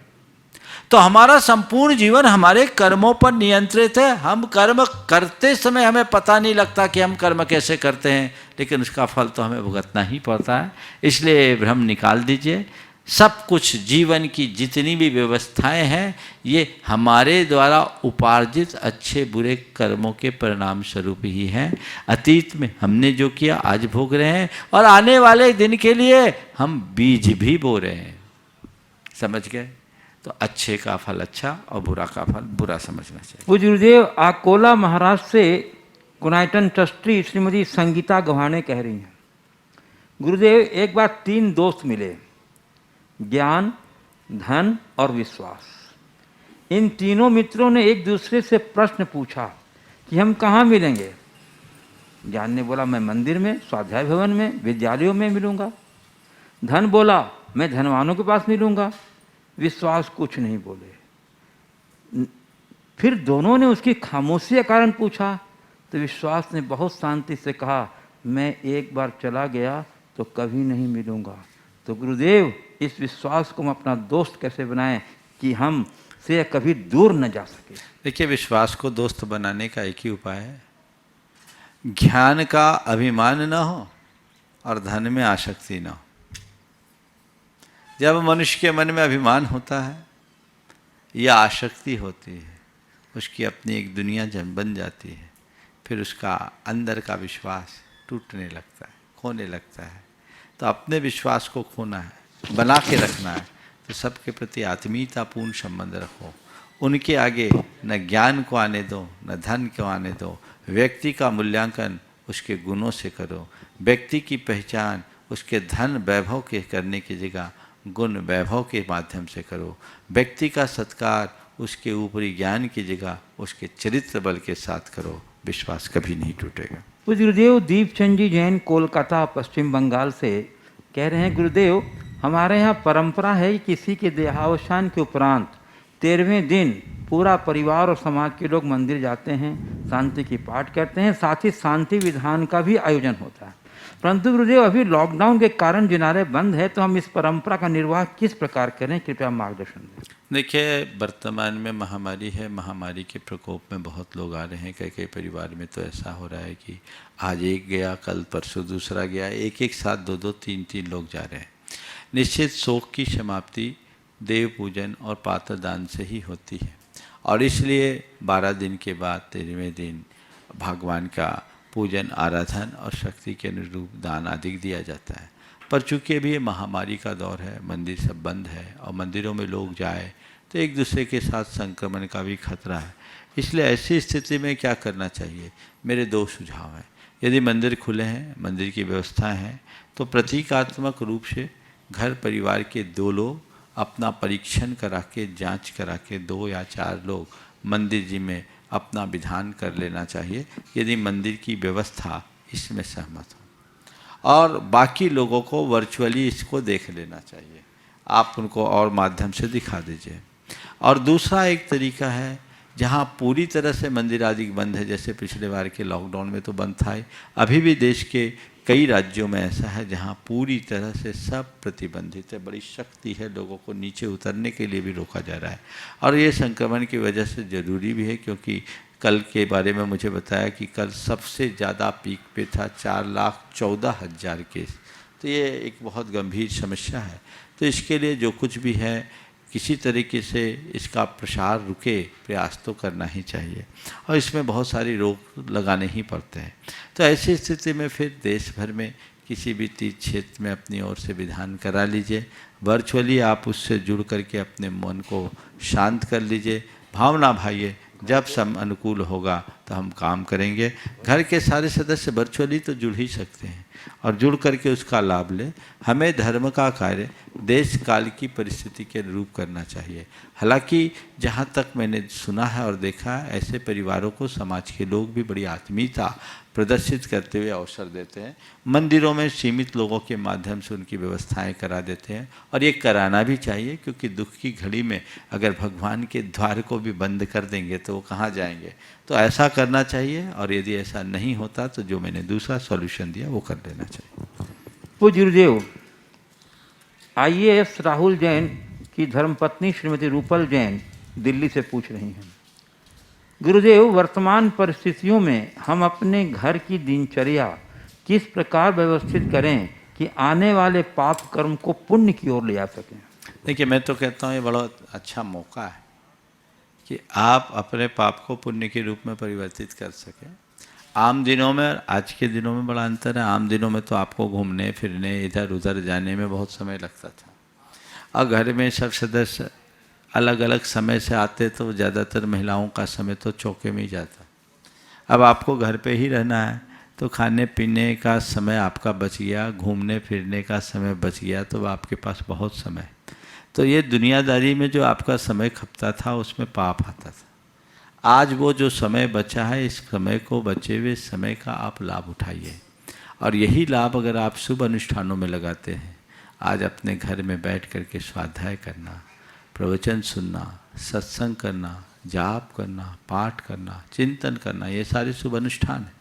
तो हमारा संपूर्ण जीवन हमारे कर्मों पर नियंत्रित है। हम कर्म करते समय हमें पता नहीं लगता कि हम कर्म कैसे करते हैं, लेकिन उसका फल तो हमें भुगतना ही पड़ता है। इसलिए भ्रम निकाल दीजिए। सब कुछ जीवन की जितनी भी व्यवस्थाएं हैं, ये हमारे द्वारा उपार्जित अच्छे बुरे कर्मों के परिणाम स्वरूप ही हैं। अतीत में हमने जो किया आज भोग रहे हैं, और आने वाले दिन के लिए हम बीज भी बो रहे हैं। समझ गए? तो अच्छे का फल अच्छा और बुरा का फल बुरा समझना चाहिए। पूज्य गुरुदेव, अकोला महाराष्ट्र से गुनाइटन ट्रस्टी श्रीमती संगीता गव्हाणे कह रही हैं, गुरुदेव एक बार 3 दोस्त मिले, ज्ञान, धन और विश्वास। इन तीनों मित्रों ने एक दूसरे से प्रश्न पूछा कि हम कहाँ मिलेंगे। ज्ञान ने बोला मैं मंदिर में, स्वाध्याय भवन में, विद्यालयों में मिलूंगा। धन बोला मैं धनवानों के पास मिलूंगा। विश्वास कुछ नहीं बोले। फिर दोनों ने उसकी खामोशी का कारण पूछा, तो विश्वास ने बहुत शांति से कहा मैं एक बार चला गया तो कभी नहीं मिलूंगा। तो गुरुदेव, इस विश्वास को हम अपना दोस्त कैसे बनाएं कि हम से यह कभी दूर न जा सके। देखिए, विश्वास को दोस्त बनाने का एक ही उपाय है, ज्ञान का अभिमान न हो और धन में आसक्ति न हो। जब मनुष्य के मन में अभिमान होता है या आसक्ति होती है, उसकी अपनी एक दुनिया जन बन जाती है, फिर उसका अंदर का विश्वास टूटने लगता है, खोने लगता है। तो अपने विश्वास को खोना है, बना के रखना है, तो सबके प्रति आत्मीयतापूर्ण संबंध रखो। उनके आगे न ज्ञान को आने दो, न धन को आने दो। व्यक्ति का मूल्यांकन उसके गुणों से करो। व्यक्ति की पहचान उसके धन वैभव के करने की जगह गुण वैभव के माध्यम से करो। व्यक्ति का सत्कार उसके ऊपरी ज्ञान की जगह उसके चरित्र बल के साथ करो। विश्वास कभी नहीं टूटेगा। पूज्य गुरुदेव दीपचंद जी जैन कोलकाता पश्चिम बंगाल से कह रहे हैं, गुरुदेव हमारे यहाँ परंपरा है कि किसी के देहावसान के उपरांत 13वें दिन पूरा परिवार और समाज के लोग मंदिर जाते हैं, शांति की पाठ करते हैं, साथ ही शांति विधान का भी आयोजन होता है। परंतु गुरुदेव अभी लॉकडाउन के कारण जिनारे बंद है, तो हम इस परंपरा का निर्वाह किस प्रकार करें, कृपया मार्गदर्शन दें। देखिए, वर्तमान में महामारी है, महामारी के प्रकोप में बहुत लोग आ रहे हैं। कई कई परिवार में तो ऐसा हो रहा है कि आज एक गया, कल परसों दूसरा गया, एक एक साथ दो दो तीन तीन लोग जा रहे हैं। निश्चित शोक की समाप्ति देव पूजन और पात्र दान से ही होती है, और इसलिए 12 दिन के बाद 13वें दिन भगवान का पूजन, आराधन और शक्ति के अनुरूप दान आदि दिया जाता है। पर चूँकि अभी ये महामारी का दौर है, मंदिर सब बंद है और मंदिरों में लोग जाए तो एक दूसरे के साथ संक्रमण का भी खतरा है। इसलिए ऐसी स्थिति में क्या करना चाहिए, मेरे 2 सुझाव हैं। यदि मंदिर खुले हैं, मंदिर की व्यवस्था है, तो प्रतीकात्मक रूप से घर परिवार के 2 लोग अपना परीक्षण करा के, जांच करा के 2 या 4 लोग मंदिर जी में अपना विधान कर लेना चाहिए, यदि मंदिर की व्यवस्था इसमें सहमत हो। और बाकी लोगों को वर्चुअली इसको देख लेना चाहिए, आप उनको और माध्यम से दिखा दीजिए। और दूसरा एक तरीका है, जहाँ पूरी तरह से मंदिर आदि बंद है, जैसे पिछले बार के लॉकडाउन में तो बंद था ही, अभी भी देश के कई राज्यों में ऐसा है जहाँ पूरी तरह से सब प्रतिबंधित है। बड़ी शक्ति है, लोगों को नीचे उतरने के लिए भी रोका जा रहा है। और ये संक्रमण की वजह से ज़रूरी भी है, क्योंकि कल के बारे में मुझे बताया कि कल सबसे ज़्यादा पीक पे था 4,14,000 केस। तो ये एक बहुत गंभीर समस्या है। तो इसके लिए जो कुछ भी है, किसी तरीके से इसका प्रसार रुके, प्रयास तो करना ही चाहिए, और इसमें बहुत सारी रोक लगाने ही पड़ते हैं। तो ऐसी स्थिति में फिर देश भर में किसी भी तीर्थ क्षेत्र में अपनी ओर से विधान करा लीजिए। वर्चुअली आप उससे जुड़ करके अपने मन को शांत कर लीजिए, भावना भाइये, जब समय अनुकूल होगा तो हम काम करेंगे। घर के सारे सदस्य वर्चुअली तो जुड़ ही सकते हैं, और जुड़ करके उसका लाभ लें। हमें धर्म का कार्य देश काल की परिस्थिति के अनुरूप करना चाहिए। हालांकि जहाँ तक मैंने सुना है और देखा है, ऐसे परिवारों को समाज के लोग भी बड़ी आत्मीयता प्रदर्शित करते हुए अवसर देते हैं। मंदिरों में सीमित लोगों के माध्यम से उनकी व्यवस्थाएं करा देते हैं, और ये कराना भी चाहिए, क्योंकि दुख की घड़ी में अगर भगवान के द्वार को भी बंद कर देंगे तो वो कहाँ जाएंगे। तो ऐसा करना चाहिए, और यदि ऐसा नहीं होता तो जो मैंने दूसरा सॉल्यूशन दिया वो कर लेना चाहिए। पूज्य गुरुदेव IAS राहुल जैन की धर्मपत्नी श्रीमती रूपल जैन दिल्ली से पूछ रही हैं, गुरुदेव वर्तमान परिस्थितियों में हम अपने घर की दिनचर्या किस प्रकार व्यवस्थित करें कि आने वाले पाप कर्म को पुण्य की ओर ले जा सकें। देखिए, मैं तो कहता हूँ ये बड़ा अच्छा मौका है कि आप अपने पाप को पुण्य के रूप में परिवर्तित कर सकें। आम दिनों में और आज के दिनों में बड़ा अंतर है। आम दिनों में तो आपको घूमने फिरने, इधर उधर जाने में बहुत समय लगता था, और घर में सब सदस्य अलग अलग समय से आते तो ज़्यादातर महिलाओं का समय तो चौके में ही जाता। अब आपको घर पे ही रहना है, तो खाने पीने का समय आपका बच गया, घूमने फिरने का समय बच गया, तो आपके पास बहुत समय। तो ये दुनियादारी में जो आपका समय खपता था, उसमें पाप आता था। आज वो जो समय बचा है, इस समय को, बचे हुए समय का आप लाभ उठाइए, और यही लाभ अगर आप शुभ अनुष्ठानों में लगाते हैं, आज अपने घर में बैठ करके स्वाध्याय करना, प्रवचन सुनना, सत्संग करना, जाप करना, पाठ करना, चिंतन करना, ये सारे शुभ अनुष्ठान हैं।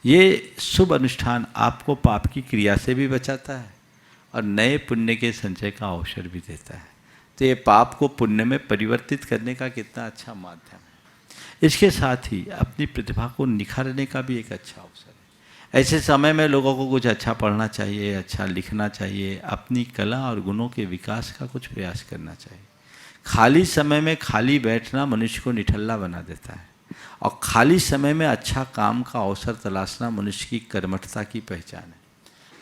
ये शुभ अनुष्ठान आपको पाप की क्रिया से भी बचाता है और नए पुण्य के संचय का अवसर भी देता है। तो ये पाप को पुण्य में परिवर्तित करने का कितना अच्छा माध्यम है। इसके साथ ही अपनी प्रतिभा को निखारने का भी एक अच्छा अवसर है। ऐसे समय में लोगों को कुछ अच्छा पढ़ना चाहिए, अच्छा लिखना चाहिए, अपनी कला और गुणों के विकास का कुछ प्रयास करना चाहिए। खाली समय में खाली बैठना मनुष्य को निठल्ला बना देता है, और खाली समय में अच्छा काम का अवसर तलाशना मनुष्य की कर्मठता की पहचान है।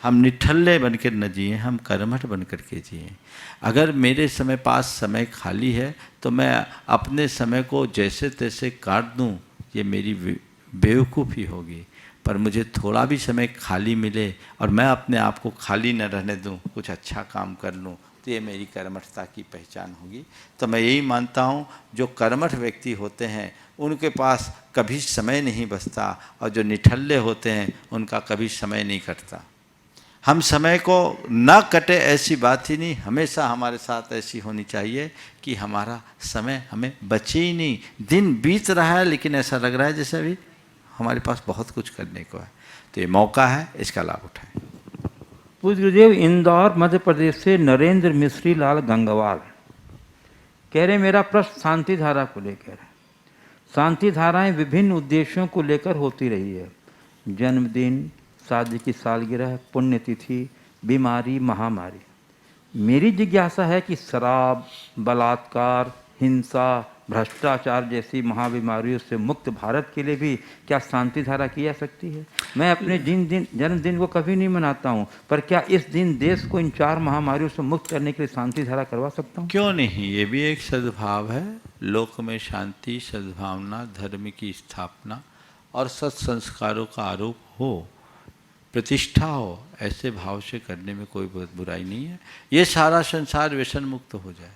हम निठल्ले बनकर न जिए, हम कर्मठ बन कर के जिए। अगर मेरे पास समय खाली है तो मैं अपने समय को जैसे तैसे काट दूं, ये मेरी बेवकूफ़ी होगी। पर मुझे थोड़ा भी समय खाली मिले और मैं अपने आप को खाली न रहने दूं, कुछ अच्छा काम कर लूं, तो ये मेरी कर्मठता की पहचान होगी। तो मैं यही मानता हूँ, जो कर्मठ व्यक्ति होते हैं उनके पास कभी समय नहीं बचता, और जो निठल्ले होते हैं उनका कभी समय नहीं कटता। हम समय को न कटे ऐसी बात ही नहीं, हमेशा हमारे साथ ऐसी होनी चाहिए कि हमारा समय हमें बचे ही नहीं। दिन बीत रहा है लेकिन ऐसा लग रहा है जैसे अभी हमारे पास बहुत कुछ करने को है। तो ये मौका है, इसका लाभ उठाएं। पूज्य गुरुदेव, इंदौर मध्य प्रदेश से नरेंद्र मिश्री लाल गंगवार कह रहे, मेरा प्रश्न शांति धारा को लेकर है। शांति धाराएं विभिन्न उद्देश्यों को लेकर होती रही है, जन्मदिन, शादी की सालगिरह, पुण्यतिथि, बीमारी, महामारी। मेरी जिज्ञासा है कि शराब, बलात्कार, हिंसा, भ्रष्टाचार जैसी महाबीमारियों से मुक्त भारत के लिए भी क्या शांति धारा की जा सकती है? मैं अपने जन्मदिन को कभी नहीं मनाता हूँ, पर क्या इस दिन देश को इन 4 महामारियों से मुक्त करने के लिए शांति धारा करवा सकता हूँ? क्यों नहीं, ये भी एक सद्भाव है। लोक में शांति, सद्भावना, धर्म की स्थापना और सत्संस्कारों का आरोप हो, प्रतिष्ठा हो, ऐसे भाव से करने में कोई बुराई नहीं है। ये सारा संसार व्यसन मुक्त हो जाए,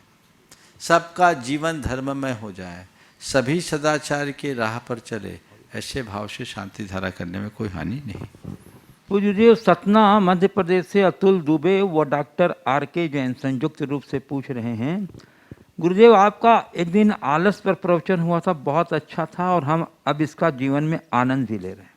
सबका जीवन धर्ममय हो जाए, सभी सदाचार के राह पर चले, ऐसे भाव से शांति धारा करने में कोई हानि नहीं। पूज्य सतना मध्य प्रदेश से अतुल दुबे व डॉक्टर आर.के. जैन संयुक्त रूप से पूछ रहे हैं, गुरुदेव आपका एक दिन आलस पर प्रवचन हुआ था, बहुत अच्छा था और हम अब इसका जीवन में आनंद भी ले रहे हैं।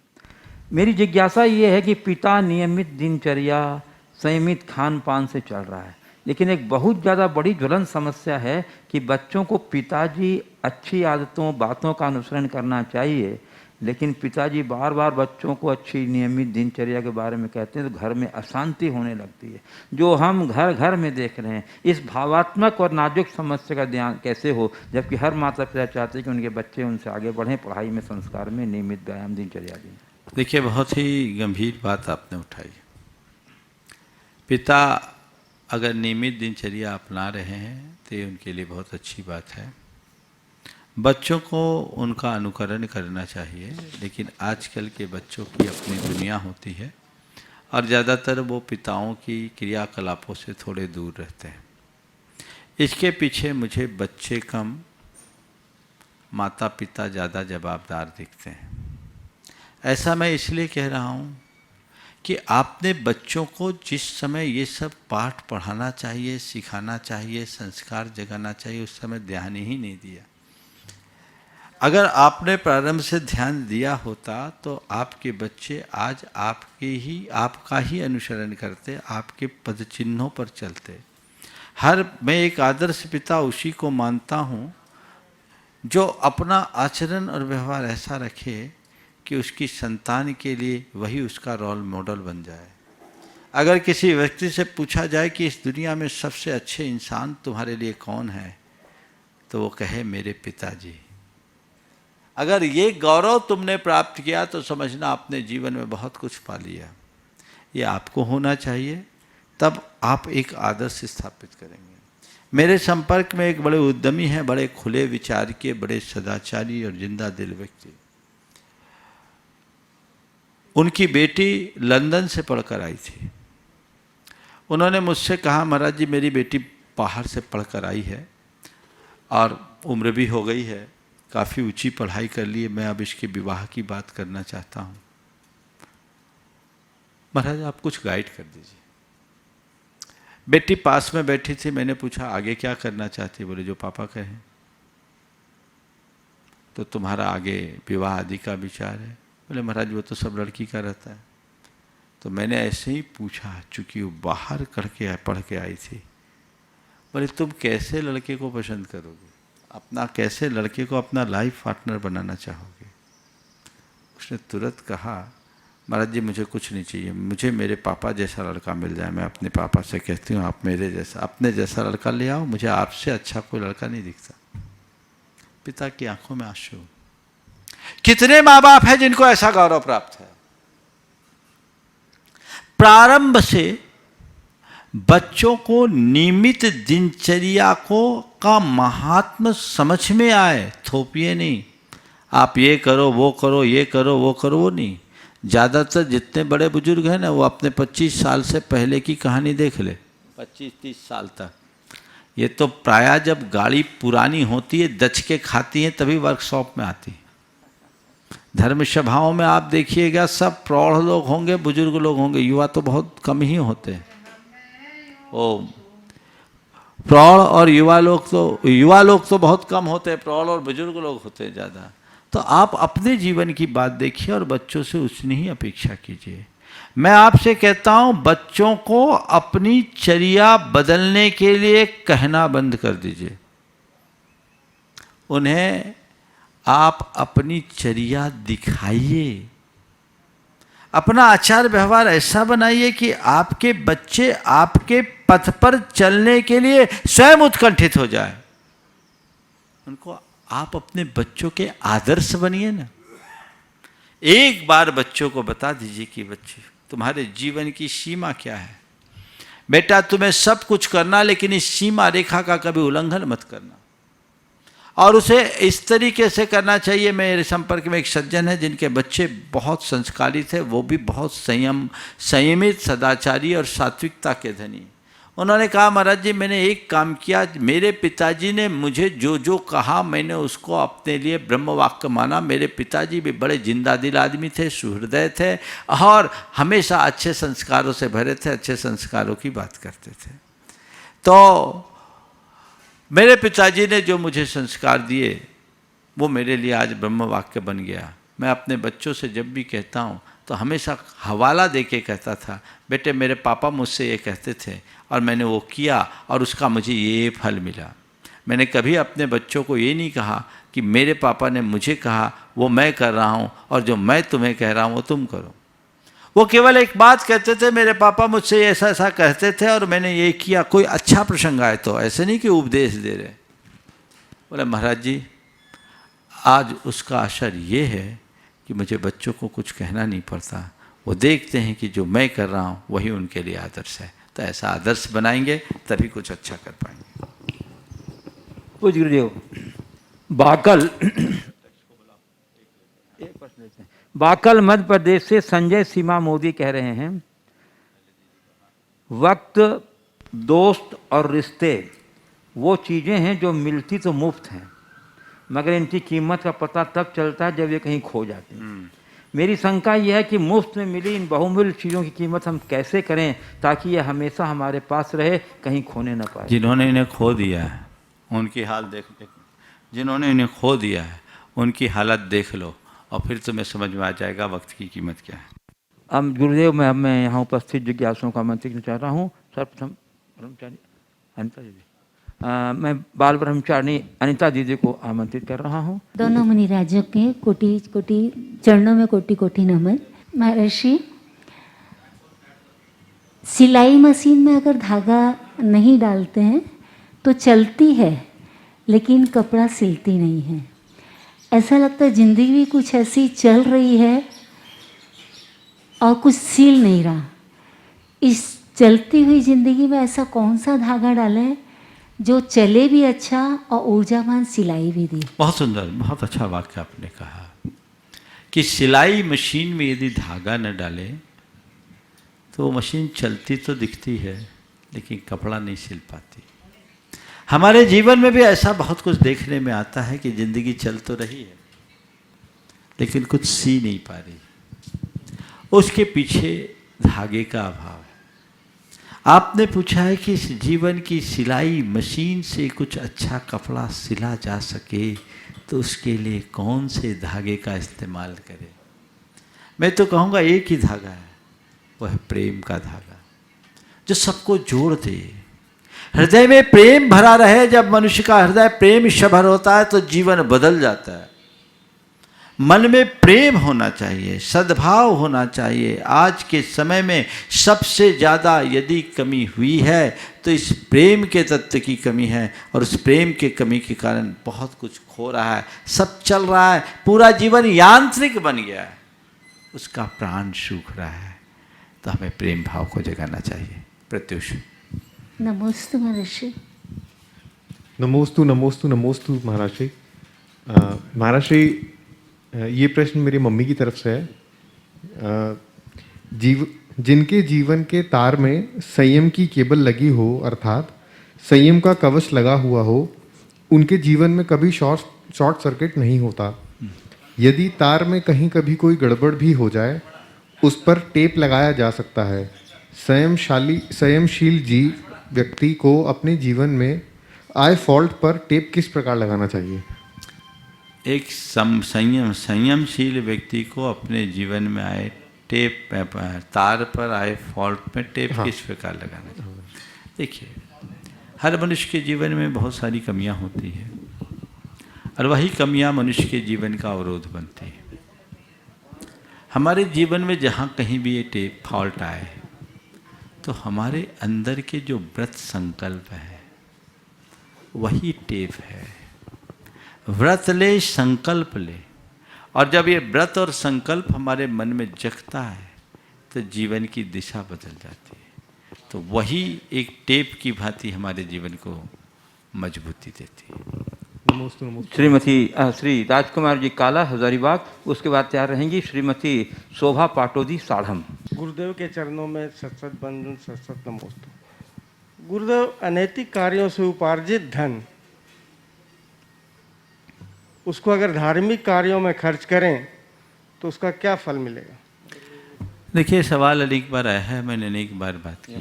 मेरी जिज्ञासा ये है कि पिता नियमित दिनचर्या, संयमित खान पान से चल रहा है, लेकिन एक बहुत ज़्यादा बड़ी ज्वलन समस्या है कि बच्चों को पिताजी अच्छी आदतों, बातों का अनुसरण करना चाहिए, लेकिन पिताजी बार बार बच्चों को अच्छी नियमित दिनचर्या के बारे में कहते हैं तो घर में अशांति होने लगती है, जो हम घर घर में देख रहे हैं। इस भावात्मक और नाजुक समस्या का ध्यान कैसे हो, जबकि हर माता पिता चाहते हैं कि उनके बच्चे उनसे आगे बढ़ें, पढ़ाई में, संस्कार में, नियमित व्यायाम, दिनचर्या दें। देखिए, बहुत ही गंभीर बात आपने उठाई। पिता अगर नियमित दिनचर्या अपना रहे हैं तो ये उनके लिए बहुत अच्छी बात है। बच्चों को उनका अनुकरण करना चाहिए, लेकिन आजकल के बच्चों की अपनी दुनिया होती है और ज़्यादातर वो पिताओं की क्रियाकलापों से थोड़े दूर रहते हैं। इसके पीछे मुझे बच्चे कम, माता पिता ज़्यादा जवाबदार दिखते हैं। ऐसा मैं इसलिए कह रहा हूँ कि आपने बच्चों को जिस समय ये सब पाठ पढ़ाना चाहिए, सिखाना चाहिए, संस्कार जगाना चाहिए, उस समय ध्यान ही नहीं दिया। अगर आपने प्रारंभ से ध्यान दिया होता तो आपके बच्चे आज आपका ही अनुसरण करते, आपके पद चिन्हों पर चलते। मैं एक आदर्श पिता उसी को मानता हूँ जो अपना आचरण और व्यवहार ऐसा रखे कि उसकी संतान के लिए वही उसका रोल मॉडल बन जाए। अगर किसी व्यक्ति से पूछा जाए कि इस दुनिया में सबसे अच्छे इंसान तुम्हारे लिए कौन है, तो वो कहे मेरे पिताजी। अगर ये गौरव तुमने प्राप्त किया तो समझना आपने जीवन में बहुत कुछ पा लिया। ये आपको होना चाहिए, तब आप एक आदर्श स्थापित करेंगे। मेरे संपर्क में एक बड़े उद्यमी हैं, बड़े खुले विचार के, बड़े सदाचारी और जिंदा दिल व्यक्ति। उनकी बेटी लंदन से पढ़कर आई थी। उन्होंने मुझसे कहा, महाराज जी मेरी बेटी बाहर से पढ़कर आई है और उम्र भी हो गई है, काफ़ी ऊंची पढ़ाई कर ली है, मैं अब इसके विवाह की बात करना चाहता हूँ। महाराज आप कुछ गाइड कर दीजिए। बेटी पास में बैठी थी, मैंने पूछा आगे क्या करना चाहती? बोले जो पापा कहें। तो तुम्हारा आगे विवाह आदि का विचार है? बोले महाराज वो तो सब लड़की का रहता है। तो मैंने ऐसे ही पूछा, चूँकि वो बाहर पढ़ के आई थी, बोले तुम कैसे लड़के को पसंद करोगे, अपना कैसे लड़के को अपना लाइफ पार्टनर बनाना चाहोगे। उसने तुरंत कहा महाराज जी मुझे कुछ नहीं चाहिए, मुझे मेरे पापा जैसा लड़का मिल जाए। मैं अपने पापा से कहती हूँ आप मेरे जैसा, अपने जैसा लड़का ले आओ, मुझे आपसे अच्छा कोई लड़का नहीं दिखता। पिता की आंखों में आंसू। कितने माँ बाप हैं जिनको ऐसा गौरव प्राप्त है। प्रारंभ से बच्चों को नियमित दिनचर्या को का महात्म समझ में आए, थोपिए नहीं, आप ये करो वो करो, ये करो वो करो, वो नहीं। ज़्यादातर जितने बड़े बुजुर्ग हैं ना, वो अपने 25 साल से पहले की कहानी देख ले, 25-30 साल तक। ये तो प्रायः जब गाड़ी पुरानी होती है, दच के खाती है, तभी वर्कशॉप में आती है। धर्म सभाओं में आप देखिएगा सब प्रौढ़ लोग होंगे, बुजुर्ग लोग होंगे, युवा तो बहुत कम ही होते हैं। ओ प्रौढ़ और युवा लोग तो बहुत कम होते हैं, प्रौढ़ और बुजुर्ग लोग होते हैं ज़्यादा। तो आप अपने जीवन की बात देखिए और बच्चों से उतनी ही अपेक्षा कीजिए। मैं आपसे कहता हूं बच्चों को अपनी चर्या बदलने के लिए कहना बंद कर दीजिए। उन्हें आप अपनी चर्या दिखाइए, अपना आचार व्यवहार ऐसा बनाइए कि आपके बच्चे आपके पथ पर चलने के लिए स्वयं उत्कंठित हो जाए। उनको आप अपने बच्चों के आदर्श बनिए ना। एक बार बच्चों को बता दीजिए कि बच्चे तुम्हारे जीवन की सीमा क्या है। बेटा तुम्हें सब कुछ करना, लेकिन इस सीमा रेखा का कभी उल्लंघन मत करना। और उसे इस तरीके से करना चाहिए। मेरे संपर्क में एक सज्जन है जिनके बच्चे बहुत संस्कारी थे, वो भी बहुत संयमित, सदाचारी और सात्विकता के धनी। उन्होंने कहा महाराज जी मैंने एक काम किया, मेरे पिताजी ने मुझे जो जो कहा मैंने उसको अपने लिए ब्रह्म वाक्य माना। मेरे पिताजी भी बड़े जिंदा दिल आदमी थे, सुहृदय थे और हमेशा अच्छे संस्कारों से भरे थे, अच्छे संस्कारों की बात करते थे। तो मेरे पिताजी ने जो मुझे संस्कार दिए वो मेरे लिए आज ब्रह्म वाक्य बन गया। मैं अपने बच्चों से जब भी कहता हूँ तो हमेशा हवाला दे के कहता था, बेटे मेरे पापा मुझसे ये कहते थे और मैंने वो किया और उसका मुझे ये फल मिला। मैंने कभी अपने बच्चों को ये नहीं कहा कि मेरे पापा ने मुझे कहा वो मैं कर रहा हूँ और जो मैं तुम्हें कह रहा हूँ वो तुम करो। वो केवल एक बात कहते थे, मेरे पापा मुझसे ऐसा ऐसा कहते थे और मैंने ये किया। कोई अच्छा प्रसंग आए तो ऐसे नहीं कि उपदेश दे रहे। बोले महाराज जी आज उसका असर ये है कि मुझे बच्चों को कुछ कहना नहीं पड़ता, वो देखते हैं कि जो मैं कर रहा हूँ वही उनके लिए आदर्श है। तो ऐसा आदर्श बनाएंगे तभी कुछ अच्छा कर पाएंगे। पूज्य गुरुदेव, बाकल मध्य प्रदेश से संजय सीमा मोदी कह रहे हैं, वक्त, दोस्त और रिश्ते वो चीज़ें हैं जो मिलती तो मुफ्त हैं, मगर इनकी कीमत का पता तब चलता है जब ये कहीं खो जाते हैं। मेरी शंका यह है कि मुफ्त में मिली इन बहुमूल्य चीज़ों की कीमत हम कैसे करें ताकि ये हमेशा हमारे पास रहे, कहीं खोने ना पाए। जिन्होंने इन्हें खो दिया है उनकी हाल देख, जिन्होंने इन्हें खो दिया है उनकी हालत देख लो और फिर तुम्हें समझ में आ जाएगा वक्त की कीमत क्या है। अब गुरुदेव मैं यहाँ उपस्थित जिज्ञासुओं को आमंत्रित करना चाह रहा हूँ। सर्वप्रथम ब्रह्मचारी अनिता दीदी, मैं बाल ब्रह्मचारिणी अनिता दीदी को आमंत्रित कर रहा हूँ। दोनों मुनिराजों के कोटि कोटि चरणों में कोटि कोटि नमन। महर्षि, सिलाई मशीन में अगर धागा नहीं डालते हैं तो चलती है लेकिन कपड़ा सिलती नहीं है। ऐसा लगता है जिंदगी भी कुछ ऐसी चल रही है और कुछ सिल नहीं रहा। इस चलती हुई जिंदगी में ऐसा कौन सा धागा डालें जो चले भी अच्छा और ऊर्जावान सिलाई भी दे। बहुत सुंदर, बहुत अच्छा वाक्य आपने कहा कि सिलाई मशीन में यदि धागा न डाले तो वो मशीन चलती तो दिखती है लेकिन कपड़ा नहीं सिल पाती। हमारे जीवन में भी ऐसा बहुत कुछ देखने में आता है कि जिंदगी चल तो रही है लेकिन कुछ सी नहीं पा रही, उसके पीछे धागे का अभाव है। आपने पूछा है कि इस जीवन की सिलाई मशीन से कुछ अच्छा कपड़ा सिला जा सके तो उसके लिए कौन से धागे का इस्तेमाल करें। मैं तो कहूँगा एक ही धागा है, वह है प्रेम का धागा जो सबको जोड़ दे। हृदय में प्रेम भरा रहे। जब मनुष्य का हृदय प्रेम से भर होता है तो जीवन बदल जाता है। मन में प्रेम होना चाहिए, सद्भाव होना चाहिए। आज के समय में सबसे ज़्यादा यदि कमी हुई है तो इस प्रेम के तत्व की कमी है, और उस प्रेम के कमी के कारण बहुत कुछ खो रहा है। सब चल रहा है, पूरा जीवन यांत्रिक बन गया है, उसका प्राण सूख रहा है। तो हमें प्रेम भाव को जगाना चाहिए। प्रत्युष। नमोस्तु महर्षि। नमोस्तु नमोस्तु नमोस्तु महर्षि। महर्षि, ये प्रश्न मेरी मम्मी की तरफ से है। जिनके जीवन के तार में संयम की केबल लगी हो, अर्थात संयम का कवच लगा हुआ हो, उनके जीवन में कभी शॉर्ट सर्किट नहीं होता। यदि तार में कहीं कभी कोई गड़बड़ भी हो जाए, उस पर टेप लगाया जा सकता है। संयमशील व्यक्ति को अपने जीवन में आए फॉल्ट पर टेप किस प्रकार लगाना चाहिए? एक संयमशील व्यक्ति को अपने जीवन में आए तार पर आए फॉल्ट में टेप किस प्रकार लगाना चाहिए? देखिए, हर मनुष्य के जीवन में बहुत सारी कमियां होती हैं, और वही कमियां मनुष्य के जीवन का अवरोध बनती है। हमारे जीवन में जहाँ कहीं भी ये टेप फॉल्ट आए तो हमारे अंदर के जो व्रत संकल्प है वही टेप है। व्रत ले, संकल्प ले, और जब ये व्रत और संकल्प हमारे मन में जगता है तो जीवन की दिशा बदल जाती है। तो वही एक टेप की भांति हमारे जीवन को मजबूती देती है। नमोस्तु नमोस्तु। श्री राजकुमार जी काला हजारीबाग, उसके बाद तैयार रहेंगी श्रीमती शोभा पाटोदी साढ़म। गुरुदेव के चरणों में सत बंधन सत नमोस्तु। गुरुदेव, अनैतिक कार्यों से उपार्जित धन उसको अगर धार्मिक कार्यों में खर्च करें तो उसका क्या फल मिलेगा? देखिए, सवाल अनेक बार आया है, मैंने अनेक बार बात की।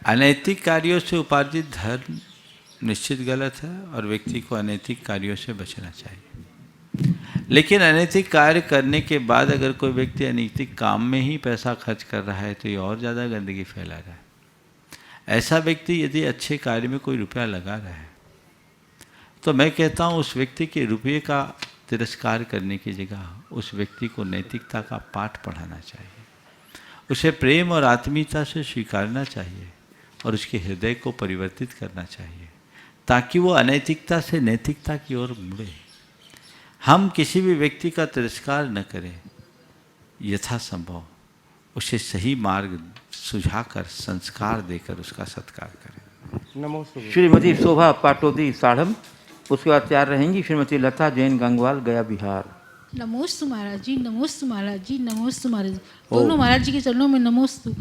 अनैतिक कार्यों से उपार्जित धन निश्चित गलत है, और व्यक्ति को अनैतिक कार्यों से बचना चाहिए। लेकिन अनैतिक कार्य करने के बाद अगर कोई व्यक्ति अनैतिक काम में ही पैसा खर्च कर रहा है तो ये और ज़्यादा गंदगी फैला रहा है। ऐसा व्यक्ति यदि अच्छे कार्य में कोई रुपया लगा रहा है तो मैं कहता हूँ उस व्यक्ति के रुपये का तिरस्कार करने की जगह उस व्यक्ति को नैतिकता का पाठ पढ़ाना चाहिए, उसे प्रेम और आत्मीयता से स्वीकारना चाहिए, और उसके हृदय को परिवर्तित करना चाहिए, ताकि वो अनैतिकता से नैतिकता की ओर मुड़े। हम किसी भी व्यक्ति का तिरस्कार न करें, यथासंभव उसे सही मार्ग सुझाकर संस्कार देकर उसका सत्कार करें। नमोस्तु। श्रीमती शोभा पाटोदी साढ़म, उसके बाद तैयार रहेंगी श्रीमती लता जैन गंगवाल, गया बिहार। नमोस्तु महाराज जी, नमोस्तु महाराज जी, नमोस्तु महाराज जी। दोनों महाराज जी के चरणों में नमोस्तु।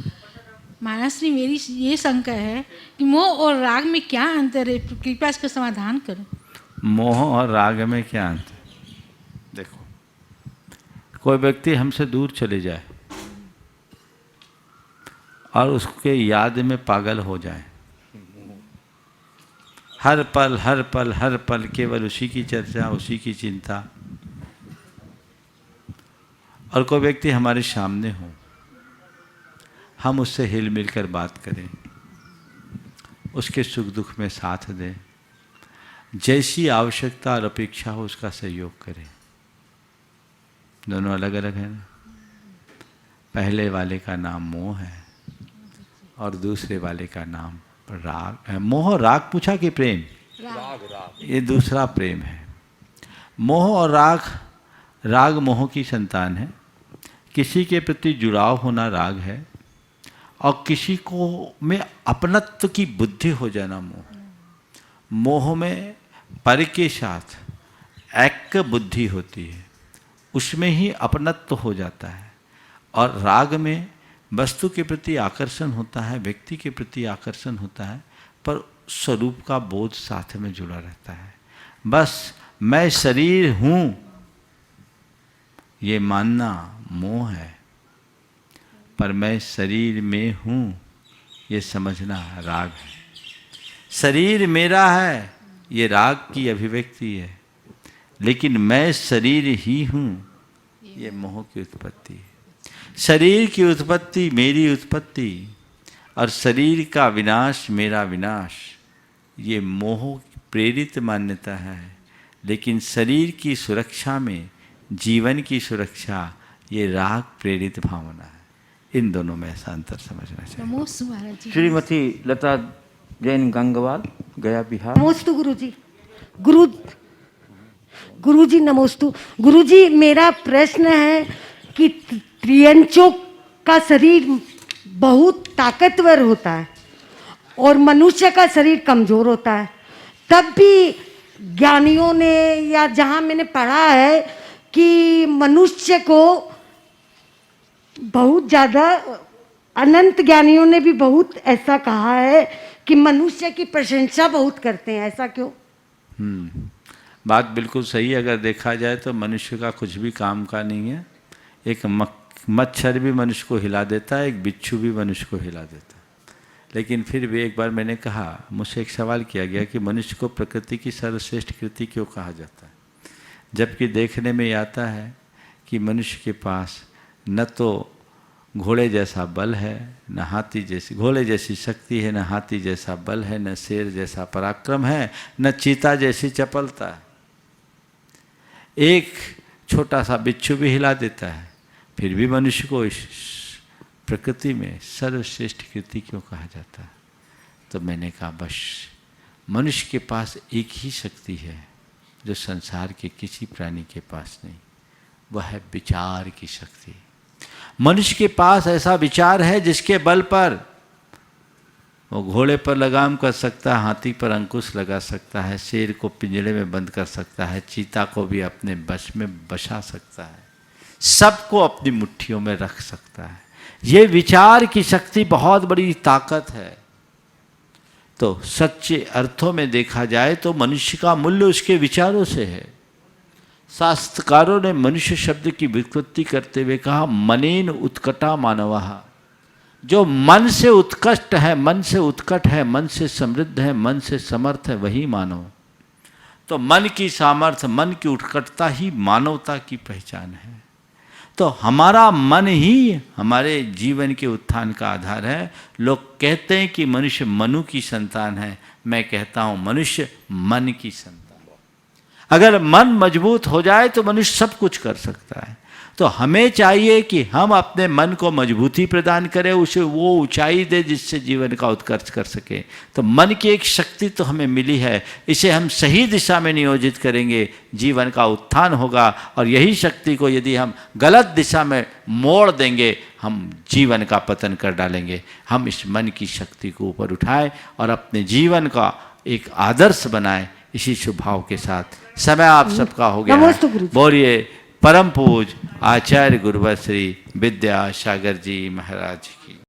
महाराज श्री, मेरी ये शंका है कि मोह और राग में क्या अंतर है? कृपया इसका समाधान करें। मोह और राग में क्या अंतर? देखो, कोई व्यक्ति हमसे दूर चले जाए और उसके याद में पागल हो जाए, हर पल केवल उसी की चर्चा, उसी की चिंता, और कोई व्यक्ति हमारे सामने हो, हम उससे हिल मिल कर बात करें, उसके सुख दुख में साथ दें, जैसी आवश्यकता और अपेक्षा हो उसका सहयोग करें। दोनों अलग अलग हैं ना। पहले वाले का नाम मोह है और दूसरे वाले का नाम राग है। मोह राग पूछा कि प्रेम? राग। ये दूसरा प्रेम है। मोह और राग मोह की संतान है। किसी के प्रति जुड़ाव होना राग है, और किसी को में अपनत्व की बुद्धि हो जाना मोह। मोह में पर के साथ एक बुद्धि होती है, उसमें ही अपनत्व हो जाता है, और राग में वस्तु के प्रति आकर्षण होता है, व्यक्ति के प्रति आकर्षण होता है, पर स्वरूप का बोध साथ में जुड़ा रहता है। बस मैं शरीर हूँ ये मानना मोह है, पर मैं शरीर में हूँ ये समझना राग है। शरीर मेरा है ये राग की अभिव्यक्ति है, लेकिन मैं शरीर ही हूँ ये मोह की उत्पत्ति है। शरीर की उत्पत्ति, मेरी उत्पत्ति और शरीर का विनाश मेरा विनाश, ये मोह प्रेरित मान्यता है। लेकिन शरीर की सुरक्षा में जीवन की सुरक्षा ये राग प्रेरित भावना है। इन दोनों में ऐसा अंतर समझना चाहिए। नमोस्तु महाराज जी। श्रीमती लता जैन गंगवाल, गया बिहार। नमोस्तु गुरुजी। गुरुजी नमोस्तु। गुरुजी, मेरा प्रश्न है कि त्रियंचों का शरीर बहुत ताकतवर होता है और मनुष्य का शरीर कमजोर होता है, तब भी ज्ञानियों ने या जहाँ मैंने पढ़ा है कि मनुष्य को बहुत ज़्यादा, अनंत ज्ञानियों ने भी बहुत ऐसा कहा है कि मनुष्य की प्रशंसा बहुत करते हैं, ऐसा क्यों? बात बिल्कुल सही है। अगर देखा जाए तो मनुष्य का कुछ भी काम का नहीं है। एक मच्छर भी मनुष्य को हिला देता है, एक बिच्छू भी मनुष्य को हिला देता है। लेकिन फिर भी एक बार मैंने कहा, मुझसे एक सवाल किया गया कि मनुष्य को प्रकृति की सर्वश्रेष्ठ कृति क्यों कहा जाता है, जबकि देखने में आता है कि मनुष्य के पास न तो घोड़े जैसा बल है, न हाथी जैसी, घोड़े जैसी शक्ति है, न हाथी जैसा बल है, न शेर जैसा पराक्रम है, न चीता जैसी चपलता है। एक छोटा सा बिच्छू भी हिला देता है, फिर भी मनुष्य को इस प्रकृति में सर्वश्रेष्ठ कृति क्यों कहा जाता है? तो मैंने कहा बस मनुष्य के पास एक ही शक्ति है जो संसार के किसी प्राणी के पास नहीं, वह है विचार की शक्ति। मनुष्य के पास ऐसा विचार है जिसके बल पर वो घोड़े पर लगाम कर सकता है, हाथी पर अंकुश लगा सकता है, शेर को पिंजरे में बंद कर सकता है, चीता को भी अपने बस में बसा सकता है, सबको अपनी मुट्ठियों में रख सकता है। ये विचार की शक्ति बहुत बड़ी ताकत है। तो सच्चे अर्थों में देखा जाए तो मनुष्य का मूल्य उसके विचारों से है। शास्त्रकारों ने मनुष्य शब्द की व्युत्पत्ति करते हुए कहा मनेन उत्कटा मानवः, जो मन से उत्कृष्ट है, मन से उत्कट है, मन से समृद्ध है, मन से समर्थ है, वही मानव। तो मन की सामर्थ्य, मन की उत्कटता ही मानवता की पहचान है। तो हमारा मन ही हमारे जीवन के उत्थान का आधार है। लोग कहते हैं कि मनुष्य मनु की संतान है, मैं कहता हूँ मनुष्य मन की संतान। अगर मन मजबूत हो जाए तो मनुष्य सब कुछ कर सकता है। तो हमें चाहिए कि हम अपने मन को मजबूती प्रदान करें, उसे वो ऊंचाई दे जिससे जीवन का उत्कर्ष कर सके। तो मन की एक शक्ति तो हमें मिली है, इसे हम सही दिशा में नियोजित करेंगे, जीवन का उत्थान होगा। और यही शक्ति को यदि हम गलत दिशा में मोड़ देंगे, हम जीवन का पतन कर डालेंगे। हम इस मन की शक्ति को ऊपर उठाएं और अपने जीवन का एक आदर्श बनाएं। इसी शुभभाव के साथ समय आप सबका हो गया है। बोलिए परम पूज आचार्य गुरुवर श्री विद्यासागर जी महाराज की।